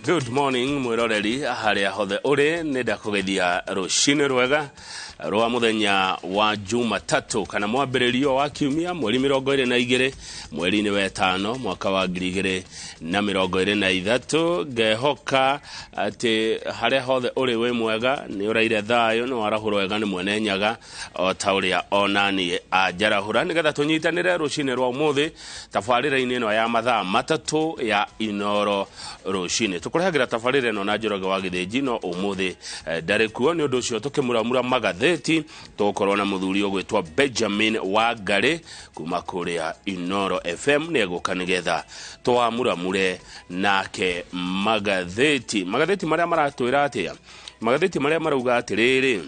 Good morning, mwiroreri haria hothe uri nenda kugeithia ruciinĩ rwega rwa muthenya wa Jumatatu kana mwambĩrĩrio wa kiumia mweri 22 mweri-inĩ wa 5 mwaka wa 2023 ngehoka ati haria hothe uri wi mwega ni uraire thayo ni warahurwo wega ni mwene nyaga o ta uria onani ajarahura nigetha tunyitanire ruciinĩ rwa umuthi tabarĩra-inĩ ino ya mathaa matatu ya Inooro Rũciinĩ tukurehagira tabarĩra ino na Njoroge wa Gĩthĩnji no umuthi ndarĩ kuo ni undu ucio tukĩmuramura magathĩti tukorwo na muthuri ũgwĩtwo Benjamin Wangari kuma kuria Inooro FM ni eguka nigetha twamuramure nake magathĩti maria maratwĩra atia magathĩti maria marauga atirĩrĩ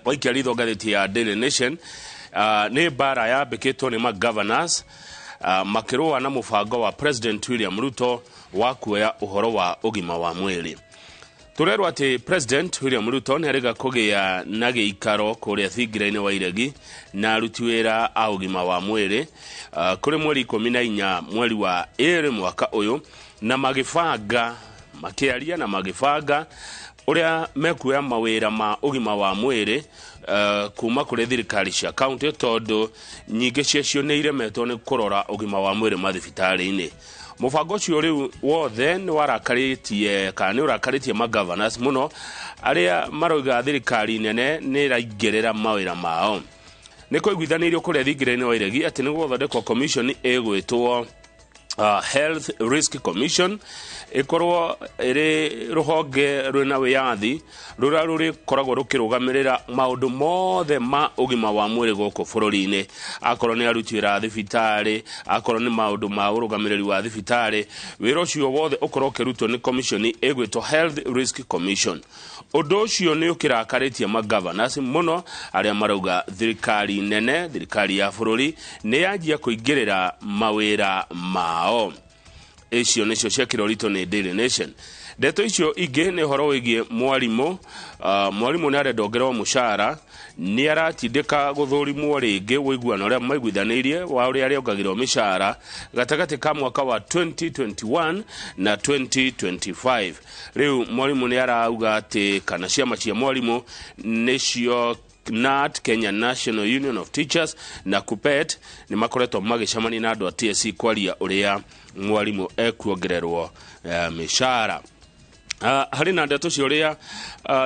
waikia ritho ngathĩti ya Daily Nation ni bara yambĩkĩtwo ni governors makĩrũa na mũbango wa President William Ruto wa kuoya uhoro wa ũgima wa mwĩrĩ. Turerwo ati President William Ruto nĩ arĩga kũgĩa na gĩikaro kũrĩa thingira-inĩ wa iregi na aruti wĩra a ũgima wa mwĩrĩ kũrĩ mweri 14 mweri wa 2 mwaka ũyũ na magĩbanga makĩaria na magĩbanga ũrĩa mekuoya mawĩra ma ũgima wa mwĩrĩ kuma kũrĩ thirikari cia county tondũ nyingĩ ciacio nĩ iremetwo nĩ kũrora ũgima wa mwĩrĩ mathibitarĩ-inĩ. Mũbango ũcio rĩu wothe nĩ warakarĩtie kana nĩ ũrakarĩtie governors mũno arĩa maroiga thirikari nene nĩ ĩraingĩrĩra mawĩra mao. Nĩ kũiguithanĩirio kũrĩa thingira-inĩ wa iregi atĩ nĩ gũthondekwo commission ĩgwĩtwo Health Risk Commission ikorwo iri ruhonge rwina wiyathi rura ruri koragwo rukirũgamĩrĩra maundu mothe ma ũgima wa mwĩrĩ gũkũ bũrũri-inĩ akorwo ni aruti wĩra thibitarĩ akorwo ni maundu ma ũrũgamĩrĩri wa thibitarĩ wĩra ũcio wothe ũkorwo ũkĩrutwo ni commission ĩgwĩtwo Health Risk Commission. Ũndũ ũcio nĩ ũkĩrakarĩtie governors mũno arĩa marauga thirikari nene thirikari ya bũrũri nĩ yanjia kũingĩrĩra mawĩra mao. Icio nĩcio ciakĩrorĩtwo nĩ Daily Nation. Ndeto icio ingĩ nĩ horo wĩgiĩ mwarimũ nĩ arendongererwo mũcara nĩ aratindĩka gũthũrimwo rĩngĩ wĩiguano ũrĩa maiguithanĩirie wa ũrĩa arĩongagĩrwo mĩcara gatagatĩ ka mwaka wa 2021 na 2025. Rĩu mwarimũ nĩ arauga atĩ kana ciama cia mwarimũ nĩcio NAT, Kenya National Union of Teachers na KUPPET ni makoretwo magĩcemania na andũ a TSC kwaria ũrĩa mwarimũ ekuongererwo mĩcara. Harĩ na ndeto cia ũrĩa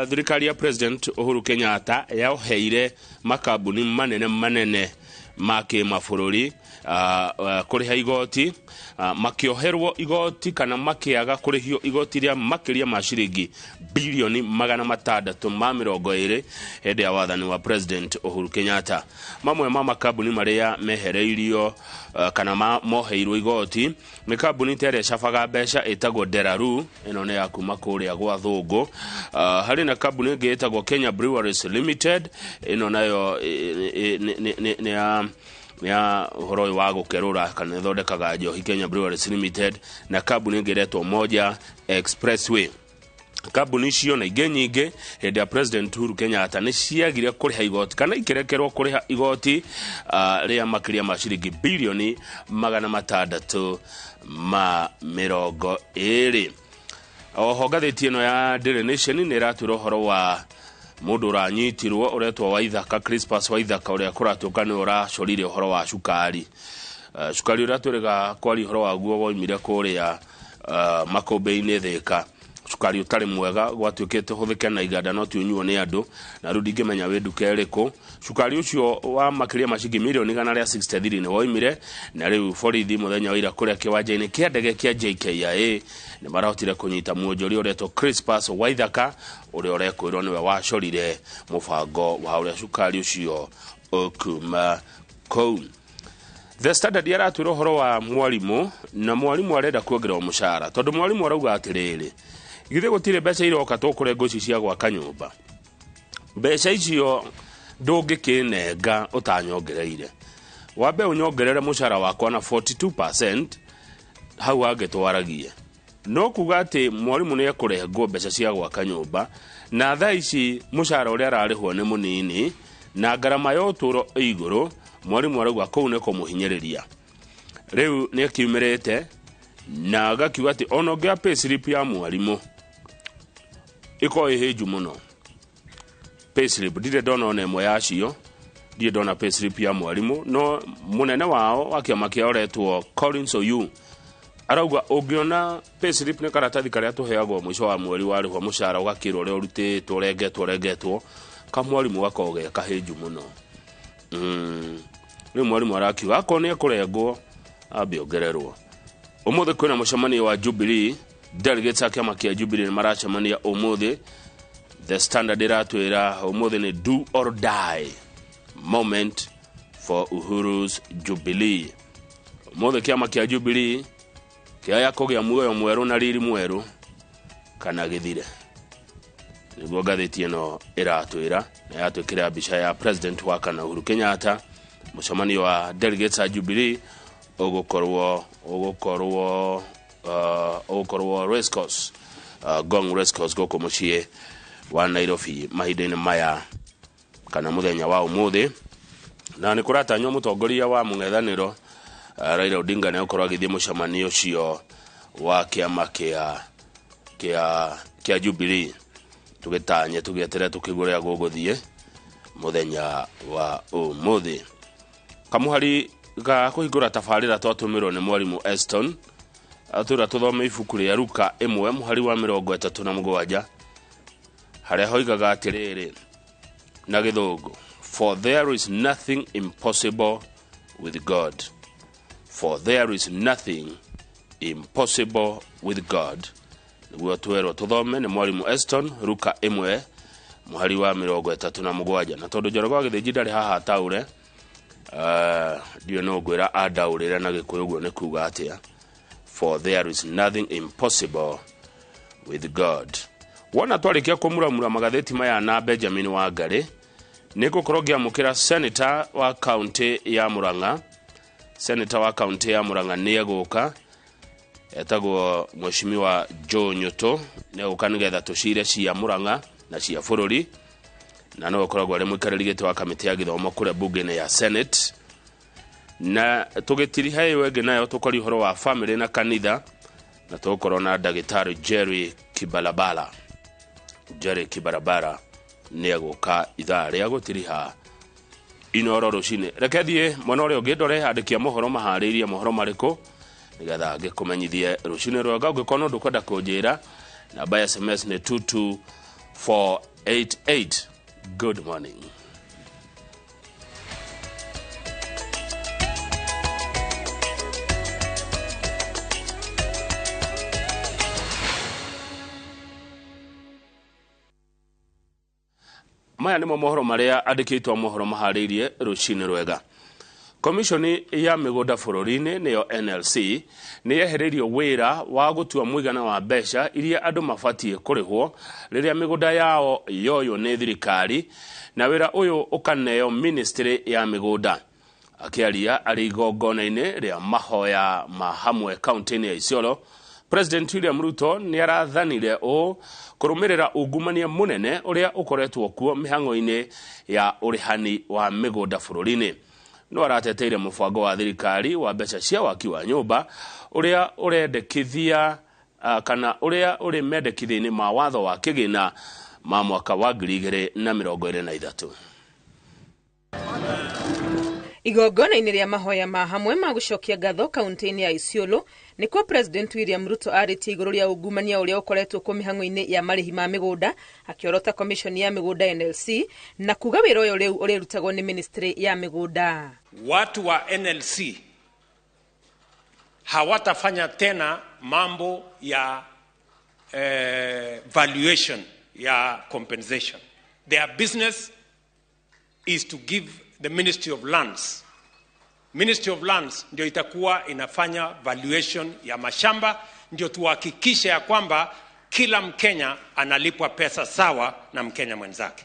thirikari ya President Uhuru Kenyatta yaoheire makambuni manene ma kĩmabũrũri kũrĩha igoti makĩoherwo igoti kana makĩaga kũrĩhio igoti rĩa makĩria ma ciringi bilioni 620 hĩndĩ ya wathani wa President Uhuru Kenyatta. Mamwe ma makambuni marĩa mehereirio kana moheirwo igoti nĩ kambuni ĩrĩa cabaga mbeca ĩtagwo Deraru ĩno nĩ ya kuma kũrĩa gwa thũngũ. Harĩ na kambuni ĩngĩ ĩtagwo Kenya Breweries Limited ĩno nayo ya uhoro wa gukerura kana thondekaga njohi Kenya Breweries Limited na kambuni ĩngĩ ĩretwo Moja Expressway. Kambuni icio na ingĩ nyingĩ hĩndĩ ya President Uhuru Kenyatta nĩ ciagire kũrĩha igoti kana ikĩrekerwo kũrĩha igoti rĩa makĩria ma ciringi bilioni 620. Oho ngathĩti ĩno ya Daily Nation nĩ ĩratwĩra ũhoro wa mũndũ ũranyitirwo ũretwo Waithaka Crispus Waithaka ũrĩa kũratuĩka nĩ ũracorire ũhoro wa cukari. Cukari ũrĩa twĩrĩga kwari ũhoro waguo woimire kũrĩa makũmbĩ-inĩ Thĩka. Cukari ũtarĩ mwega gwatuĩkĩte hũthĩke na iganda no tiũnyuo nĩ andũ na rĩu ndingĩmenya wĩ nduka ĩrĩkũ. Cukari ũcio wa makĩria ma ciringi milioni 163 nĩ woimire na rĩu borithi mũthenya wa ira kũrĩa kĩwanja-inĩ kĩa ndege kĩa JKIA nĩ marahotire kũnyita muonjoria ũretwo Crispus Waithaka ũrĩa ũrekwĩrwo nĩwe wacorire mũbango wa ũrĩa cukari ũcio ũkuma kũu. The Standard yaratwĩra ũhoro wa mwarimũ na mwarimũ arenda kuongererwo mũcara tondũ mwarimũ arauga atĩrĩrĩ githĩ gũtirĩ mbeca iroka tũkũre ngũci cia gwaka nyũmba. Mbeca icio ndũngĩkĩnenga ũtanyongereire. Wambe ũnyongerere mũcara wakwa na 42% hau angĩtwaragie. No kuga atĩ mwarimũ nĩ ekũrengwo mbeca cia gwaka nyũmba na thaa ici mũcara ũrĩa ararĩhwo nĩ mũnini na ngarama ya ũtũũro igũrũ mwarimũ arauga kũu nĩ kũmũhinyĩrĩria. Rĩu nĩ akiumĩrĩte na agakiuga ati ono gya payslip ya mwarimu iko iheju muno. Payslip ndire ndona ona ĩmwe yacio, ndire ndona payslip ya mwarimu, no munene wao wa kĩama kĩa oretwo Collins Oyu arauga ũngĩona payslip nĩ karatathi karĩa tũheagwo mũico wa mweri wa rĩhwa mũcara ũgakĩrwo ũrĩa ũrutĩtwo ũrengetwo ka mwarimu gakoge kaheju muno. Rĩu mwarimu arakiuga akorwo nĩ ekũrengwo ambe ongererwo. Ũmũthĩ kwĩna mũcemanio wa Jubilee, delegates a kĩama kĩa Jubilee nĩ maracemania ũmũthĩ. The Standard iratwĩra ũmũthĩ nĩ do or die moment for Uhuru's Jubilee. Ũmũthĩ kĩama kĩa Jubilee kĩaya kũgĩa muoyo mwerũ na riri mwerũ kana gĩthire. Nĩguo ngathĩti ĩno iratwĩra, na yatwĩkĩra mbica ya President wa kana Uhuru Kenyatta. Mũcemanio wa delegates a Jubilee ugukorwo race course, Gong race course goko muciĩ wa Nairobi mahinda-inĩ maya kana muthenya wa ũmũthĩ. Na nĩ kũratanywo mũtongoria wa mũng'ethanĩro Raila Odinga nĩ ũkorwo agĩthiĩ mũcemanio ũcio wa kĩama kĩa Jubilee. Tũgĩtanye tũgĩeterera tũkĩgũrĩa gũgũthiĩ muthenya wa ũmũthĩ. Kamuhari ga kũhingũra tabarĩra twatũmĩrwo nĩ mwarimu Eston atũra tũthome ibuku rĩa Luka 1 muhari wa 37 harĩa hoigaga atĩrĩrĩ na gĩthũngũ, for there is nothing impossible with God. For there is nothing impossible with God. Nĩguo twerwo tũthome nĩ mwarimu Eston Luka 1 muhari wa 37. Na tondũ Njoroge wa Gĩthĩnji ndarĩ haha taure, ndiyo no ngwĩra andaũrĩre na Gĩkũyũ ũguo nĩ kuuga atĩa. For there is nothing impossible with God. Wona twarĩkia kũmuramura magathĩti maya na Benjamin Wangari, nĩ ngũkorwo ngĩamũkĩra senator wa county ya Murang'a. Senator wa county ya Murang'a nĩ egũka, etagwo Mheshimiwa Joe Nyoto, nĩ egũka nĩgetha tũcire cia Murang'a na cia bũrũri, na no ũkoragwo arĩ mũikarĩri gĩtĩ wa kamĩtĩ ya gĩthomo kũrĩa bunge-inĩ ya Senate. Na tũgĩtiriha ĩyo ĩngĩ nayo tũkori ũhoro wa family na kanitha, na tũkorwo na ndagĩtarĩ Jerry Kibarabara nĩ egũka ithaa rĩa gũtiriha Inooro rũciinĩ. Reke thiĩ mwena ũrĩa ũngĩ ndore andĩki a mohoro maharĩirie mohoro marĩkũ nĩgetha ngĩkũmenyithie rũciinĩ rwega. Ũngĩkorwo ũndũ kwenda kũnjĩra, namba ya SMS nĩ 22488. Good morning. Maya nĩmo mohoro marĩa andĩkĩtwo mohoro maharĩirie rũciinĩ rwega. Komishoni ya mĩgũnda bũrũri-inĩ nĩyo NLC nĩ yehereirio wĩra wa gũtua mũigana wa mbeca iria andũ mabatiĩ kũrĩhwo rĩrĩa mĩgũnda yao yoyo nĩ thirikari, na wĩra ũyũ ũkaneo ministry ya mĩgũnda. Akĩaria arĩ igongona-inĩ rĩa mahoya ma hamwe kaunti-inĩ ya Isiolo, President William Ruto nĩ arathanire kũrũmĩrĩra ungumania mũnene ũrĩa ũkoretwo kuo mĩhang'o-inĩ ya ũrĩhani wa mĩgũnda bũrũri-inĩ. No arateteire mũbango wa thirikari wa mbeca cia waki wa nyũmba ũrĩa ũrendekithia kana ũrĩa ũrĩ mendekithia-inĩ ma watho wa kĩgĩna ma mwaka wa 2023. Igongona-inĩ rĩa mahoya ma hamwe ma gũcokia ngatho kaunti-inĩ ya Isiolo nĩkuo President William Ruto arĩtie igũrũ rĩa ungumania ũrĩa ũkoretwo kuo mĩhang'o-inĩ ya marĩhi ma mĩgũnda, akĩorota komishoni ya mĩgũnda NLC na kuga wĩra ũyũ rĩu ũrĩrutagwo nĩ ministry ya mĩgũnda. Watu wa NLC hawatafanya tena mambo ya valuation ya compensation. Their business is to give the Ministry of Lands. Ministry of Lands ndio itakuwa inafanya valuation ya mashamba, ndio tuhakikishe ya kwamba kila Mkenya analipwa pesa sawa na Mkenya mwenzake.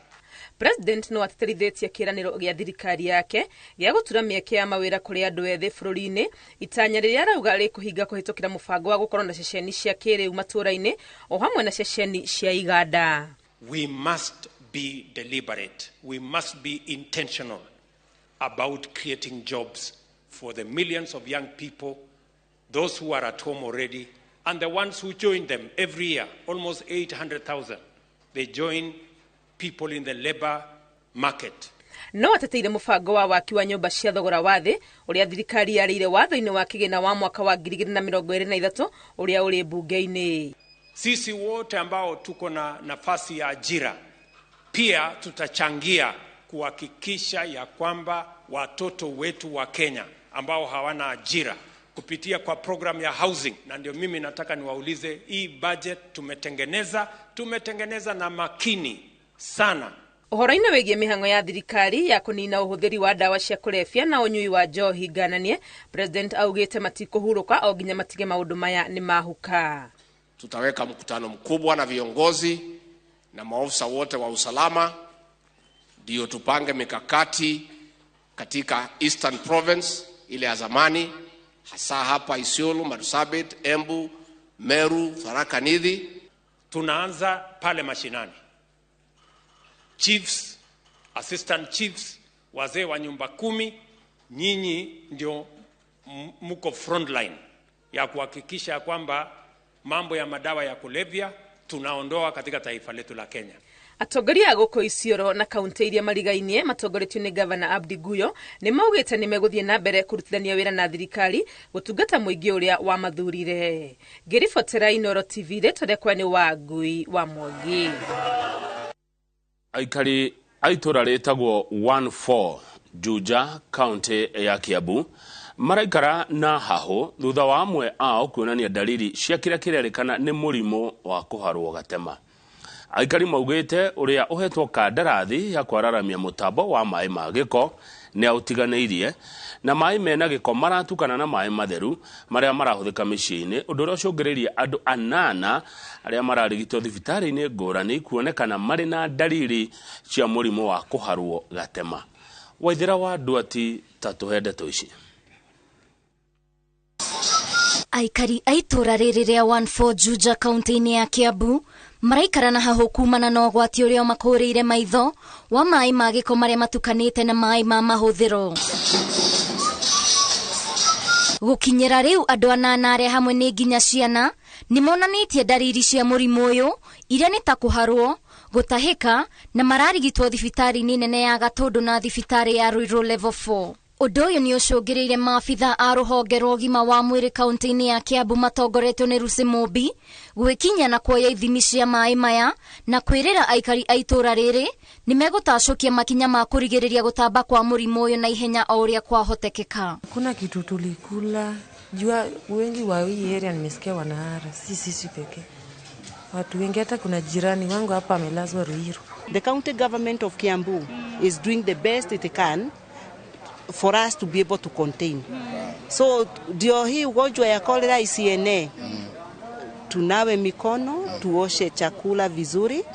President no ateterithitie kĩranĩro gĩa thirikari yake gĩa gũtura mĩeke ya mawĩra kũrĩ andũ ethĩ bũrũri-inĩ, itanya rĩrĩa arauga rĩkũhinga kũhĩtũkĩra mũbango wa gũkorwo na ceceni cia kĩrĩu matũũra-inĩ o hamwe na ceceni cia iganda. We must be deliberate. We must be intentional about creating jobs for the millions of young people those who are at home already, and the ones who join them every year, almost 800,000. They join people in the labor market. No ateteire mubango wa waki wa nyumba cia thogora wa thi uria thirikari yarire watho-ini wa kigina wa mwaka wa 2023 uria uri bunge-ini. Sisi wote ambao tuko na nafasi ya ajira pia tutachangia kuhakikisha ya kwamba watoto wetu wa Kenya ambao hawana ajira kupitia kwa program ya housing, na ndio mimi nataka niwaulize, hii budget tumetengeneza na makini sana. Uhoro-ini wigie mihango ya thirikari ya kunina uhuthiri wa dawa cia kulevya na unyui wa njohi ngananie, President augite matikuhuruka o nginya matige maundu maya ni mahuka. Tutaweka mkutano mkubwa na viongozi na maofisa wote wa usalama ndio tupange mikakati katika Eastern Province ile ya zamani, hasa hapa Isiolo, Marsabit, Embu, Meru, Tharaka Nithi. Tunaanza pale mashinani. Chiefs, assistant chiefs, wazee wa nyumba 10, nyinyi ndio mko frontline ya kuhakikisha kwamba mambo ya madawa ya kulevya tunaondoa katika taifa letu la Kenya. Atongoria guko Isiolo na kaunti iria marigainie matongoretio ni Governor Abdi Guyo ni maugite ni meguthie na mbere kurutithania wira na thirikari gutungata muingi uria wa mathurire. Ngiribotera Inooro TV retodekwa ni Wangui wa Mwangi. Aikari aitora retagwo 14 Juja kaunti ya Kiambu maraikara na haho thutha wa amwe ao kuonania dalili cia kirerekana ni murimo wa kuharwo gatema. Aikari maugite uria uhetwo kandarathi ya kwararamia mutambo wa mai ma giko ni autiganeirie na mai mena giko maratukana na mai matheru maria marahuthika micii-ini undu uria ucungiririe andu 8 aria mararigitwo thibitari-ini ngurani kuonekana mari na dalili cia murimo wa kuharwo gatema. Waithira wa Duati tatuhende toici. Aikari aitura riri ria 14 Juja kaunti-ini ya Kiambu maraikara na haho kumana na ugwati uria makuurire maitho wa mai ma giko maria matukanite na mai ma mahuthiro. Gukinyira riu andu 8 aria hamwe ni nginya ciana ni monanitie dalili cia murimu uyu iria ni ta kuharwo, gutahika na mararigitwo thibitari-ini nene ya Gatundu na thibitari ya Ruiru level 4. Undu uyu ni ucungiriire maabitha a ruhonge rwa ugima wa mwiri kaunti-ini ya Kiambu matongoretio ni Rusi Mumbi gwikinya na kuoya ithimi cia mai maya na kwirira aikari aitura riri ni megutacukia makinya ma kurigiriria gutamba kwa murimu uyu na ihenya o uria kwahotekeka. Kuna kitu tulikula jua wengi wa hii area nimesikia wanahara, sisi pekee. Watu wengi, hata kuna jirani wangu hapa amelazwa Ruiru. The county government of Kiambu is doing the best it can for us to be able to contain. So ndio hii ugonjwa ya cholera isienee. Tunawe mikono, tuoshe chakula vizuri,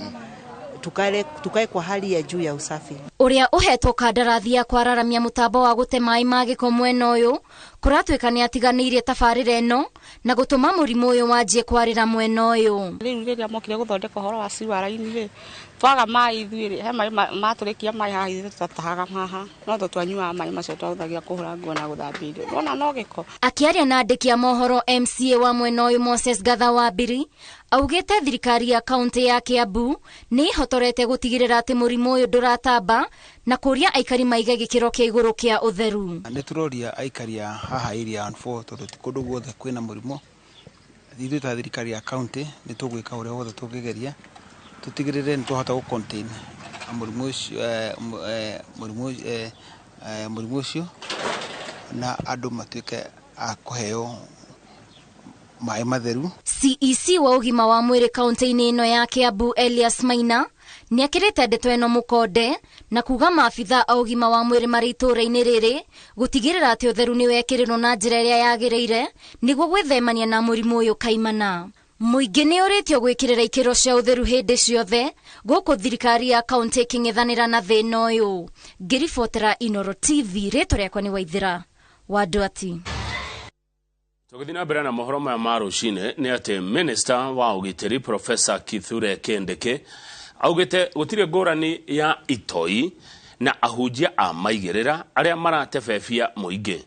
tukae kwa hali ya juu ya usafi. Uria uhetwo kandarathi ya kwararamia mutambo wa gute mai ma giko mwena uyu kuratwika ni atiganirie tabarire eno na gutuma murimu uyu wanjie kwarira mwena uyu. Riu riria mokire guthondeka horo wa ciwara-ini ri twaga mai ithuiri he mai maturikia mai haha ithu tatahaga haha no twanyua mai macio twahuthagia kuhura nguo na guthambia irio nona no giko. Akiaria na andiki a mohoro MCA wa mwena uyu Moses Gatha wa Biri augite thirikari ya kaunti ya Kiambu ni ihotorete gutigirira ati murimu uyu duratamba na kuria aikari maige gikiro kia iguru kia utheru. Ni turoria aikari ya haha area 14 tondu kundu guothe kwina murimo. Thithu ta thirikari ya kaunti ni tugwika uria wothe tungigeria tutigirire ni tuhota gu contain murimu ucio na andu matuike a kuheo mai matheru. CEC wa ugima wa mwiri kaunti-ini ino ya Kiambu Elias Maina ni akirite ndeto eno mukonde na kuga maabitha a ugima wa mwiri mari itura-ini riri gutigirira ati utheru ni wekirirwo na njira iria yagiriire niguo gwithemania na murimu uyu kaimana. Muingi ni uritio gwikirira ikiro cia utheru hindi ciothe guku thirikari ya kaunti iking'ethanira na thina uyu. Ngiribotera Inooro TV rĩtwa rĩakwa ni Waithira wa Duati. Tugithina mbere na mohoro maya ma rũciinĩ ni ati Minister wa ugitiri Professor Kithure Kindiki augite gutire ngũrani ya itoi na ahunjia a maigirira aria maratebebia muingi.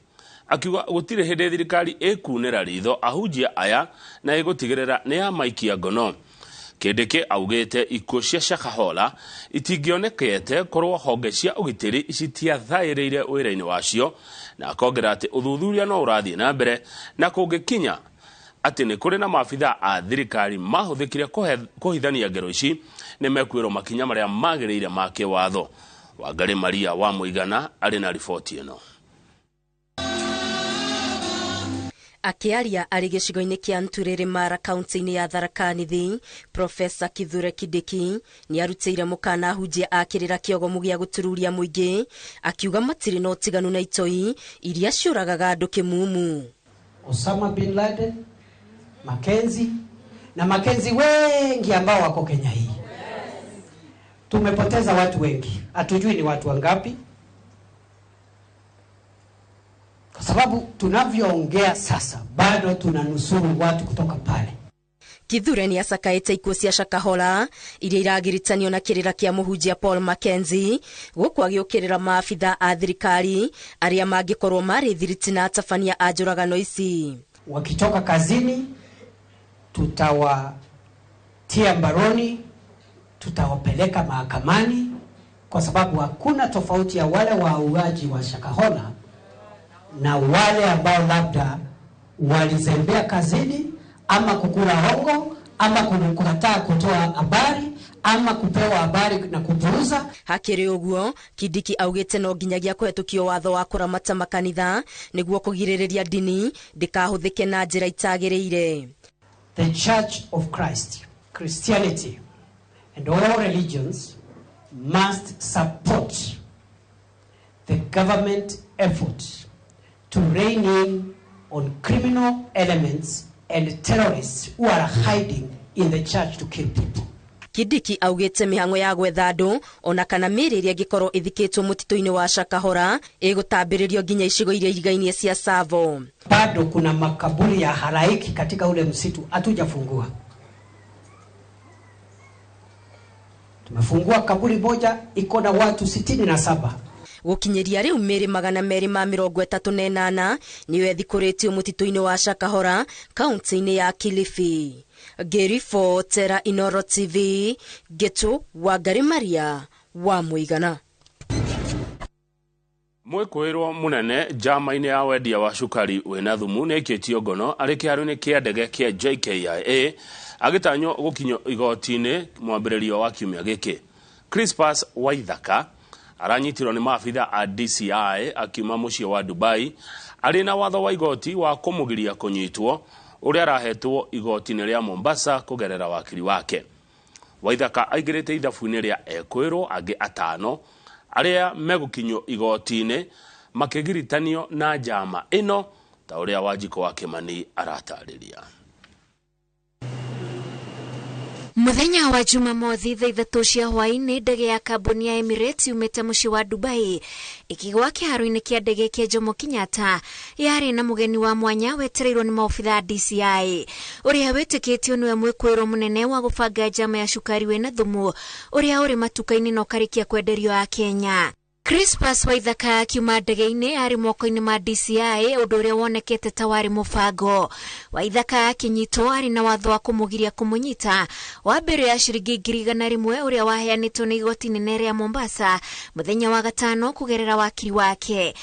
akiuga gũtirĩ hĩndĩ thirikari ĩkunĩra ritho ahunjia aya na ĩgũtigĩrĩra nĩ ya maikia ngono. Kĩndĩkĩ augĩte ikuũ cia Shakahola itingĩonekete korwo honge cia ũgitĩri citiathaĩrĩire wĩra-inĩ wacio, na akongerera atĩ ũthuthuria no ũrathiĩ na mbere na kũngĩkinya atĩ nĩ kũrĩ na maabitha a thirikari mahũthĩkire kũhithania ngero ici nĩ mekuĩrwo makinya marĩa magĩrĩire ma kĩwatho. Wangari Maria wa Mũigana arĩ na riboti ĩno. Akiaria arĩ gĩcigo-inĩ kĩa Nturĩrĩmara kaunti-inĩ ya Tharaka Nithi, Profesa Kithure Kindiki nĩ arutĩire mũkana ahunjia a kĩrĩra kĩogomu gĩa gũtururia mũingĩ, akiuga matirĩ na ũtiganu na itoi iria ciũragaga andũ kĩmumu. Osama bin Laden, Mackenzie na Mackenzie wengi ambao wako Kenya hii. Tumepoteza watu wengi, hatujui ni watu wangapi, kwa sababu tunavyoongea sasa bado tunanusuru watu kutoka pale. Kithure nĩ acakaĩte ikuũ cia Shakahola iria iragiritanio na kĩrĩra kĩa mũhunjia Paul Mackenzie gũkũ agĩũkĩrĩra maabitha a thirikari arĩa mangĩkorwo marĩ thiriti na atabania a njũragano ici. Wakitoka kazini tutawatia mbaroni, tutawapeleka mahakamani, kwa sababu hakuna tofauti ya wale wauaji wa Shakahola na wale ambao labda walizembea kazini ama kukula hongo ama kukataa kutoa habari ama kupewa habari na kupuuza. Hakĩrĩ ũguo, Kindiki augĩte no nginyagia kũhetũkio watho wa kũramata makanitha nĩguo kũgirĩrĩria ndini ndĩkahũthĩke na njĩra itagĩrĩire. The Church of Christ, Christianity and all religions must support the government effort to rein in on criminal elements and terrorists who are hiding in the church to kill people. Kindiki augĩte mĩhang'o ya gwetha andũ ona kana mĩĩrĩ ĩrĩa ĩngĩkorwo ĩthikĩtwo mũtitũ-inĩ wa Shakahola ĩgũtambĩrĩrio nginya icigo iria igainie cia Tsavo. Bado kuna makaburi ya halaiki katika ule msitu hatujafungua. Tumefungua kaburi moja iko na watu 67. Gũkinyĩria rĩu mĩĩrĩ 238 nĩyo ethikũrĩtio mũtitũ-inĩ wa Shakahola kaunti-inĩ ya Kilifi. Ngĩribotera Inooro TV, Getu Wangari Maria wa Mũigana. Mwĩkũĩrwo mũnene njama-inĩ ya wendia wa cukari wĩna thumu nĩaikĩtio ngono arĩ kĩharo-inĩ kĩa ndege kĩa JKIA agĩtanywo gũkinywo igoti-inĩ mwambĩrĩrio wa kiumia gĩkĩ. Crispus Waithaka aranyitirwo nĩ maabitha a DCI akiuma mũciĩ wa Dubai arĩ na watho wa igoti wa kũmũgiria kũnyitwo ũrĩa arahetwo igoti-inĩ rĩa Mombasa kũgerera wakiri wake. Waithaka aingĩrĩte ithabu-inĩ rĩa ekwĩrwo angĩ atano arĩa megũkinywo igoti-inĩ makĩgiritanio na njama ĩno ta ũrĩa Wanjiko wa Kĩmani aratarĩria. Muthenya wa Jumamothi thaa 3 cia hwaĩ-inĩ ndege ya kambuni ya Emirates yumĩte mũciĩ wa Dubai ikigwa kĩharo-inĩ kĩa ndege kĩa Jomo Kenyatta yarĩ na mũgeni wa mwanya wetereirwo nĩ maobitha DCI ũrĩa wĩtĩkĩtio nĩwe mwĩkũĩrwo mũnene wa gũbanga njama ya cukari wĩna thumu ũrĩa ũrĩ matuka-inĩ na ũkarĩkia kwenderio a Kenya. Crispus Waithaka akiuma ndege-inĩ arĩ moko-inĩ ma DCI ũndũ ũrĩa wonekete ta warĩ mũbango. Waithaka akinyitwo arĩ na watho wa kũmũgiria kũmũnyita wa mbere ya ciringi 100,000 ũrĩa waheanĩtwo nĩ igoti inene rĩa Mombasa mũthenya wa gatano kũgerera wakiri wake.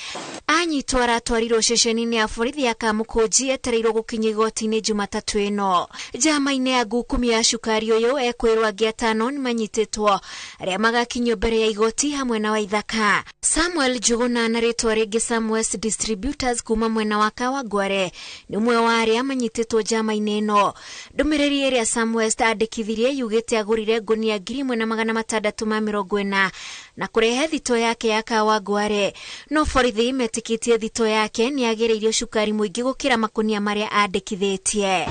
Anyitwo aratwarirwo ceceni-inĩ ya borithi ya Kamũkũnji etereirwo gũkinya igoti-inĩ Jumatatũ ĩno. Njama-inĩ ya ngukumi ya cukari ũyũ ekwĩrwo angĩ atano nĩ manyitĩtwo arĩa magakinyio mbere ya igoti hamwe na Waithaka. Samuel Juguna na rĩtwa rĩngĩ Samwest Distributors kuma mwena wa Kawangware nĩ ũmwe wa arĩa manyitĩtwo njama-inĩ ĩno. Ndũmĩrĩri ĩrĩa Samwest andĩkithirie yugĩte agũrire ngunia 1,640 na kũrehe thito yake ya Kawangware, no borithi metĩkĩtie thito yake nĩ agĩrĩirio cukari mũingĩ gũkĩra makunia marĩa andĩkithĩtie.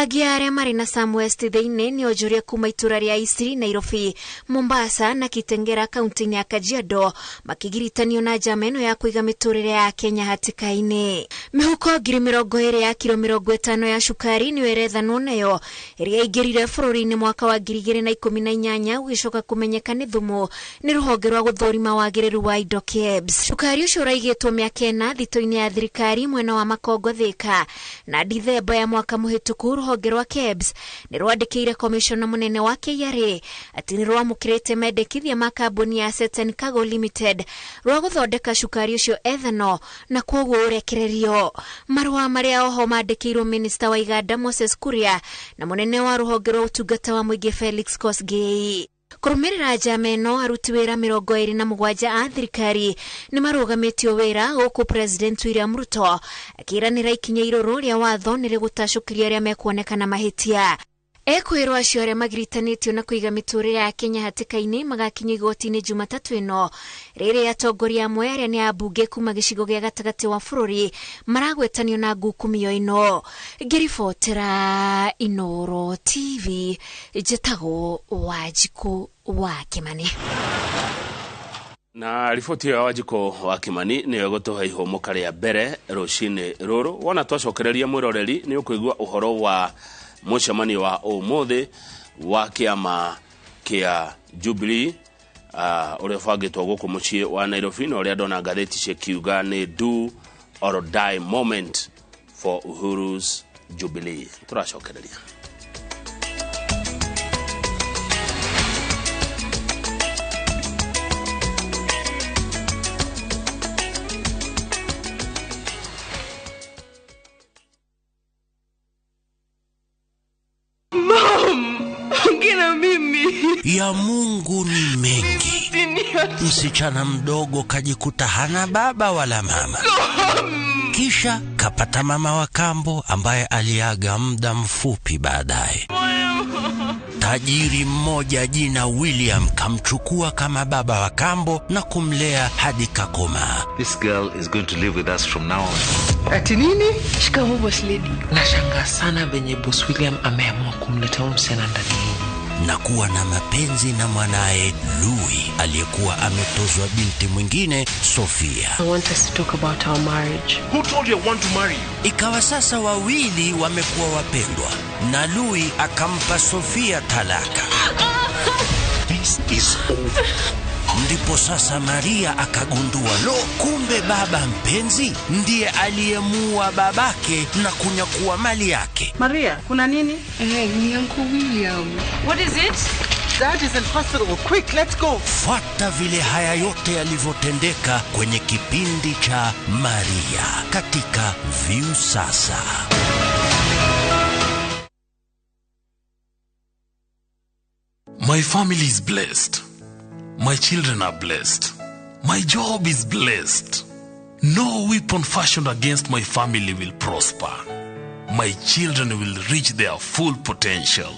Agiare marina Samwest thĩinĩ nĩ onjoria kuma itura rĩa Isiri, Nairobi, Mombasa na Kitengera kaunti-inĩ ya Kajiado makigiritanio na njama ĩno ya kũiga mĩtũrĩre ya Kenya hatĩka-inĩ. Mĩhuko 20,000 ya kilo 50 ya cukari nĩyo ĩrethanwo nayo ĩrĩa ingĩrire bũrũri-inĩ mwaka wa 2018 ũgĩcoka kũmenyeka nĩ thumu nĩ rũhonge rwa gũthũrima wagĩrĩru wa indo KEBS. Cukari ũcio ũraigĩtwo mĩaka 4 thitoo-inĩ ya thirikari mwena wa Makongo Thika, na Dithemba ya mwaka mũhĩtũku rũhonge rwa KEBS nĩ rwandĩkĩire komishona mũnene wa KRA atĩ nĩ rwamũkĩrĩte mendekithia ma kambuni ya Seten Cargo Limited rwa gũthondeka cukari ũcio ethano na kwoguo ũrekererio. Marũa marĩa oho mandĩkĩirwo minista wa iganda Moses Kuria na mũnene wa rũhonge rwa ũtungata wa mũingĩ Felix Kosgei. Kũrũmĩrĩra njama ĩno, aruti wĩra 27 a thirikari nĩ marũgamĩtio wĩra gũkũ President William Ruto akĩranĩra ikinya irũrũ rĩa watho nĩ rĩgũtacũkĩria arĩa mekuonekana mahĩtia. Ekwĩrwo acio arĩa magiritanĩtio na kũiga mĩtũrĩre ya Kenya hatĩka-inĩ magakinya igoti-inĩ Jumatatũ ĩno, rĩrĩa atongoria amwe arĩa nĩ ambunge kuma gĩcigo gĩa gatagatĩ wa bũrũri maragwetanio na ngukumio ĩno. Ngĩribotera Inooro TV, njĩtagwo Wanjikũ wa Kimani. Na riboti ya Wanjikũ wa Kimani nĩyo gũtũhe ihomoka rĩa mbere rũciinĩ rũrũ. Wona twacokereria mwĩroreri nĩ ũkũigua ũhoro wa mũcemanio wa ũmũthĩ wa kĩama kĩa Jubilee ũrĩa ũbangĩtwo gũkũ mũciĩ wa Nairobi, na ũrĩa ndona ngathĩti cikiuga nĩ do or die moment for Uhuru's Jubilee. Tũracokereria. Ya Mungu ni mengi. Msichana mdogo kajikuta hana baba wala mama. Kisha kapata mama wa kambo ambaye aliaga muda mfupi baadaye. Tajiri mmoja jina William kamchukua kama baba wa kambo na kumlea hadi kakoma. This girl is going to live with us from now on. Ati nini? Shikamoo boss lady. Nashangaa sana venye boss William ameamua kumleta msichana ndani. Na kuwa na mapenzi na mwanae Louis aliyekuwa ametozwa binti mwingine Sofia. I want us to talk about our marriage. Who told you I want to marry you? Ikawa sasa wawili wamekuwa wapendwa na Louis akampa Sofia talaka. This is over. Ndipo sasa Maria akagundua kumbe baba mpenzi ndiye aliyemuua babake na kunyakua mali yake. Maria, kuna nini? Ni Uncle William. What is it? Dad is in hospital. Quick, let's go. Fuata vile haya yote yalivyotendeka kwenye kipindi cha Maria katika View Sasa. My family is blessed. My children are blessed. My job is blessed. No weapon fashioned against my family will prosper. My children will reach their full potential.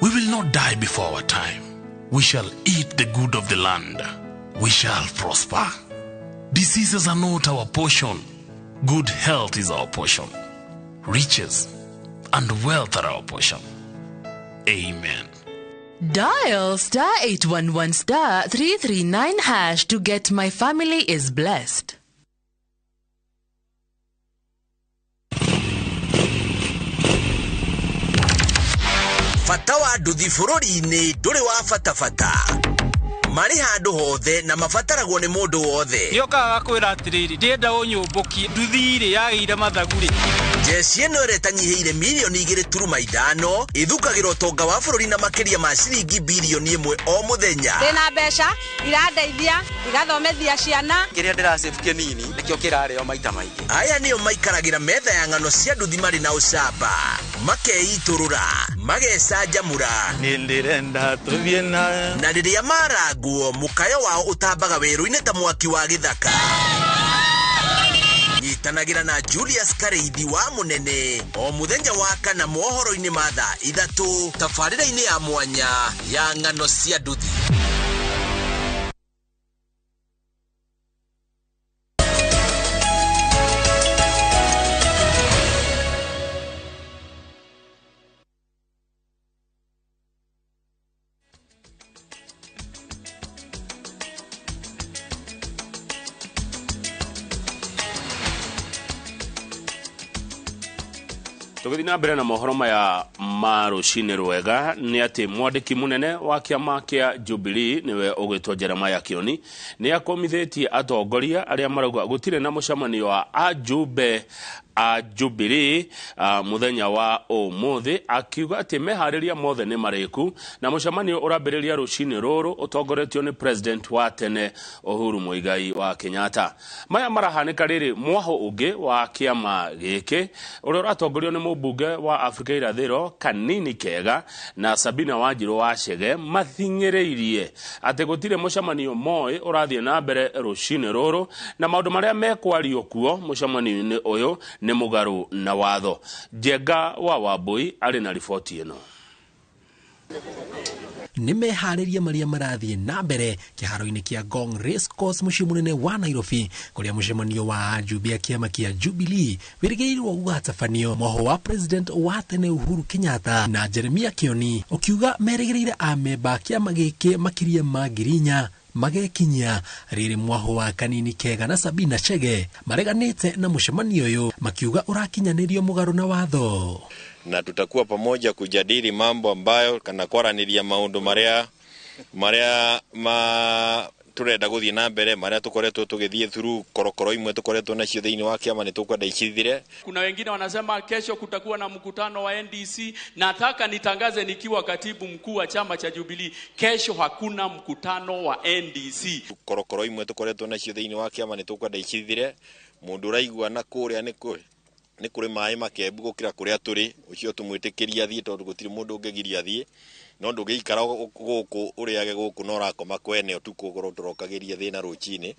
We will not die before our time. We shall eat the good of the land. We shall prosper. Diseases are not our portion. Good health is our portion. Riches and wealth are our portion. Amen. Dial *811*339# to get My Family is Blessed. Fata wa nduthi bũrũri-inĩ ndũrĩ wa fatafata. Marĩ handũ hothe na mafataragwo nĩ mũndũ wothe. Nĩokaga kwĩra atĩrĩrĩ, ndĩenda ũnyũmbũkie nduthi ĩrĩ yagĩire mathagurĩ. Jesi ĩno ĩretanyihĩire milioni 2.5 ithukagĩrwo tonga wa bũrũri na makĩria ma ciringi bilioni 1 o mũthenya. Ndĩna mbeca irandeithia igathomethia ciana. Kĩrĩa ndĩrasave kĩnini nĩkĩo kĩrarĩo maita maingĩ. Aya nĩo maikaragĩra metha ya ng'ano cia nduthi marĩ na ũcamba, makeitũrũra, magecanjamũra. Nĩndĩrenda tũthiĩ na rĩrĩa marangwo mũkayo wao ũtambaga werũ-inĩ ta mwaki wa gĩthaka. Nyitanagĩra na Julius Kareithi wa Mũnene o mũthenya wa kana mohoro-inĩ ma thaa 3 tabarĩra-inĩ ya mwanya ya ng'ano cia nduthi. Tũgĩthiĩ na mbere na mohoro maya ma rũcinĩ rwega nĩ atĩ mwandĩki mũnene wa kĩama kĩa Jubilee niwe ũgwĩtwo Jeremiah Kioni nĩ akomithĩtie atongoria arĩa marauga gũtirĩ na mũcemanio wa ajumbe a Jubilee muthenya wa ũmũthĩ, akiuga atĩ meharĩria mothe nĩ marĩku na mũcemanio ũrambĩrĩria rũcinĩ rũrũ ũtongoretio nĩ president wa tene Uhuru Muigai wa Kenyatta. Maya marahanĩka rĩrĩ mwaho ũngĩ wa kĩama gĩkĩ ũrĩa ũratongorio nĩ mũmbunge wa Afrika irathĩro Kanini Kega na Sabina Wanjiru wa Chege mathing'ĩrĩirie atĩ gũtirĩ mũcemanio moĩ ũrathiĩ na mbere rũcinĩ rũrũ na maũndũ marĩa mekwario kuo mũcemanio-inĩ ũyũ nĩ mũgarũ na watho. Njenga wa Wambui arĩ na riboti ĩno. Nĩ meharĩria marĩa marathiĩ na mbere kĩharo-inĩ kĩa Ngong Race Course mũciĩ mũnene wa Nairobi, kũrĩa mũcemanio wa ajumbe a kĩama kĩa Jubilee wĩrĩgĩrĩirwo gũgatabanio. Moho wa president wa tene Uhuru Kenyatta na Jeremiah Kioni ũkiuga merĩgĩrĩire amemba kĩama gĩkĩ makĩria ma 4,000 magekinyia rĩrĩ mwaho wa Kanini Kega na Sabina Chege mareganĩte na mũcemanio ũyũ makiuga ũrakinyanĩrio mũgarũ na watho. Na tutakuwa pamoja kujadili mambo ambayo kana kwaranĩria maũndũ marĩa turenda gũthiĩ na mbere, marĩa tukoretwo tũgĩthiĩ through korokoro imwe tukoretwo nacio thĩinĩ wa kĩama nĩ tũkwenda icithire. Kuna wengine wanasema kesho kutakuwa na mkutano wa NDC. Nataka nitangaze nikiwa katibu mkuu wa chama cha Jubilee, kesho hakuna mkutano wa NDC. Korokoro imwe tukoretwo nacio thĩinĩ wa kĩama nĩ tũkwenda icithire. Mũndũ ũraigua na kũrĩa nĩ kũrĩ maĩ makembu gũkĩra kũrĩa tũrĩ, ũcio tumwĩtĩkĩria thiĩ tondũ gũtirĩ mũndũ ũngĩgiria thiĩ. No ndũgĩikara gũkũ ũrĩage gũkũ no rakoma kwene ũtukũ ũkorwo tũrokagĩria thĩna rũcinĩ.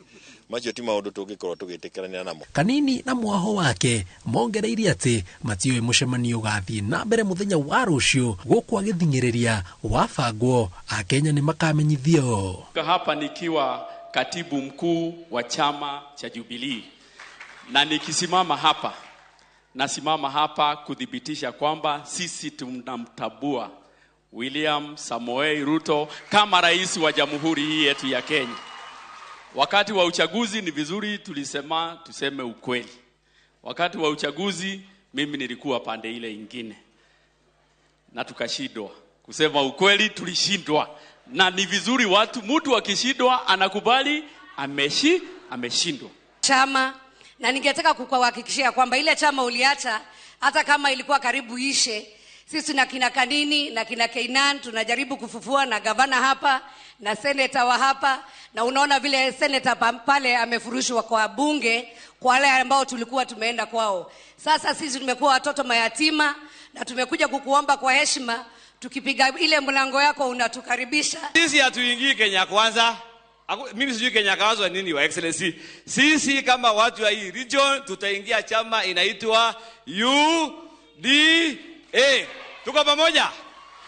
Macio ti maũndũ tũngĩkorwo tũgĩtĩkĩrania namo. Kanini na mwaho wake mongereire atĩ matiũĩ mũcemanio ũgathiĩ na mbere mũthenya wa rũciũ gũkũ agĩthing'ĩrĩria wabangwo Akenya nĩ makamenyithio. Hapa nikiwa katibu mkuu wa chama cha Jubilee na nikisimama hapa, nasimama hapa kudhibitisha kwamba sisi tunamtabua William Samoei Ruto kama rais wa jamhuri hii yetu ya Kenya. Wakati wa uchaguzi ni vizuri tuseme ukweli. Wakati wa uchaguzi mimi nilikuwa pande ile ingine na tukashindwa. Kusema ukweli tulishindwa. Na ni vizuri mtu akishindwa anakubali ameshindwa. Chama na ningetaka kukuhakikishia kwamba ile chama uliacha hata kama ilikuwa karibu ishe, sisi na kina Kanini na kina Keinan tunajaribu kufufua na gavana hapa na seneta wa hapa, na unaona vile seneta pale amefurushwa kwa bunge kwa wale ambao tulikuwa tumeenda kwao. Sasa sisi tumekuwa watoto mayatima na tumekuja kukuomba kwa heshima, tukipiga ile mlango yako unatukaribisha. Sisi hatuingii Kenya kwanza. Mimi sijui Kenya kwanza nini wa excellency. Sisi kama watu wa hii region tutaingia chama inaitwa UDA. Tuko pamoja.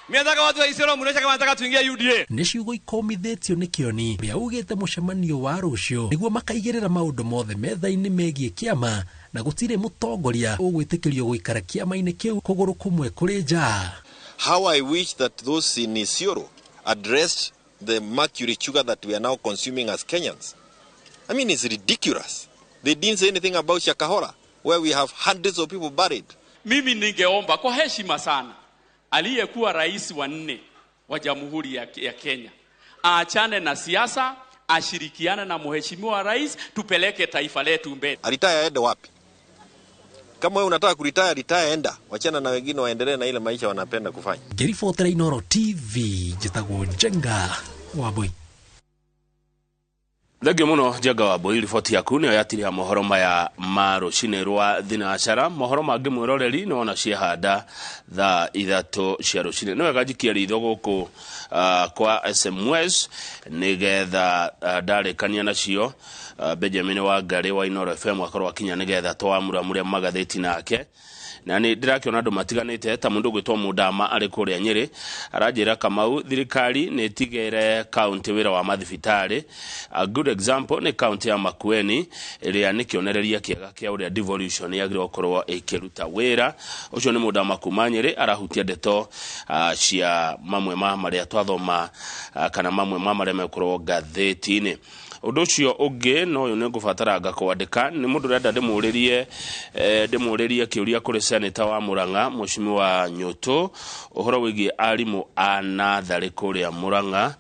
Mimi nataka watu wa Isiolo mnaonyesha kama nataka tuingie UDA. Nĩ ciugo ikomithĩtio nĩ Kioni ũrĩa ugĩte mũcemanio wa rũciũ nĩguo makaigĩrĩra maũndũ mothe metha-inĩ megiĩ kĩama na gũtirĩ mũtongoria ũgwĩtĩkĩrio gũikara kĩama-inĩ kĩu kũgũrũ kũmwe kũrĩ nja. How I wish that those in Isiolo addressed the mercury sugar that we are now consuming as Kenyans. I mean, it's ridiculous. They didn't say anything about Shakahola, where we have hundreds of people buried. Mimi ningeomba kwa heshima sana aliyekuwa rais wa 4 wa jamhuri ya Kenya aachane na siasa, ashirikiane na mheshimiwa rais, tupeleke taifa letu mbele. Aritaya aende wapi? Kama wewe unataka kuritaya, ritaya enda. Wachana na wengine waendelee na ile maisha wanapenda kufanya. Gerifotera Inooro TV jitagwo Njenga Wambui. Thengio muno Njenga Wambui, riboti yaku nĩyo yatiria mohoro maya ma rũcinĩ rwa thinacara. Mohoro mangĩ mwĩroreri nĩ wona ciehanda thaa 3 cia rũcinĩ. Nĩ wega njikie ritho gũkũ kwa SMS nĩgetha ndarĩkania nacio Benjamin wa Ngari wa Inooro FM akorwo akinya nĩgetha twamuramure magathĩti nake. Na nĩ ndĩrakĩona andũ matiganĩte ta mũndũ gwĩtwo Mundama arĩ kũrĩa Nyĩrĩ aranjĩra Kamau thirikari nĩ tigere county wĩra wa mathibitarĩ. A good example nĩ county ya Makueni ĩrĩa nĩ kĩonereria kĩega kĩa ũrĩa devolution yagĩrĩirwo gũkorwo ĩkĩruta wĩra. Ũcio nĩ Mundama kuma Nyĩrĩ arahutia ndeto cia mamwe ma marĩa twathoma kana mamwe ma marĩa mekorwo ngathĩti-inĩ. Undu ucio ungi no yo nigubataranga kwandika ni mundu renda ndimuririe kiuria kuri senator wa Murang'a Mheshimiwa Nyoto uhoro wigie arimu anathari kuria Murang'a.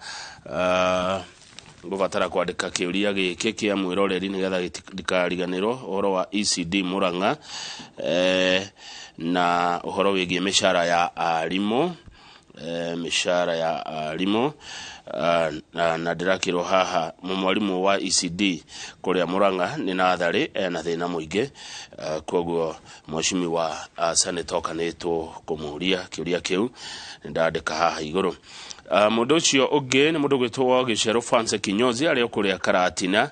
Ngubatara kwandika kiuria giki kia mwiroreri nigetha gikariganirwo uhoro wa ECD Murang'a na uhoro wigie mishara ya arimu na ndirakirwo haha mwarimu wa ECD kuria Murang'a ni nathari na thina muingi koguo Mheshimiwa senator kanetwo kumuria kiuria kiu ndandika haha iguru. Mundu ucio ungi ni mundu gwitwo Gicero Fancy Kinyozi ari okuria Karatina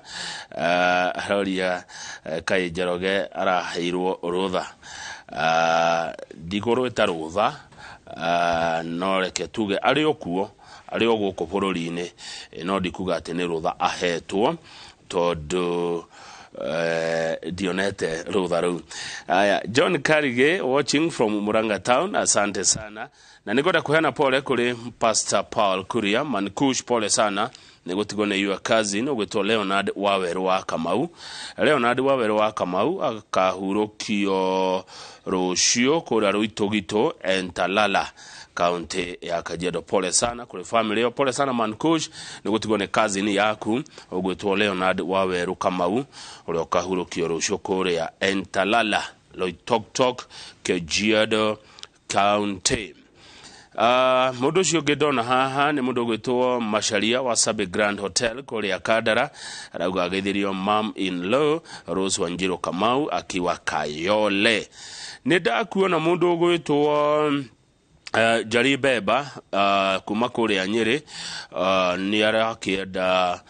haria Kai Njoroge araheirwo rutha digoro etarutha no reke tuge ari okuo ari oguko bururi-ini no ndikuga ati ni rutha ahetwo tondu dionete rutha ru. John Karige watching from Murang'a town, asante sana. Na nigoda kuheana pole kuri Pastor Paul Kuria Mankush, pole sana nigutigone your cousin ugwitwo Leonard Waweru wa Kamau. Leonard Waweru wa Kamau akahurukio rucio kuria Ruitugito Entalala county ya Kajiado. Pole sana kuri family yo, pole sana Mankush nigutigone cousin yaku ugwitwo Leonard Waweru Kamau uria akahurukio rucio kuria Entalala Loitoktok Kajiado county. Mundu ucio ngidona haha ni mundu gwitwo Masharia wa Sabe Grand Hotel kuria Kadara arauga ageithirio mom in law Rose Wanjiru Kamau akiwa Kayole. Nidakuona mundu gwitwo Jari Beba kuma kuria Nyeri ni arakienda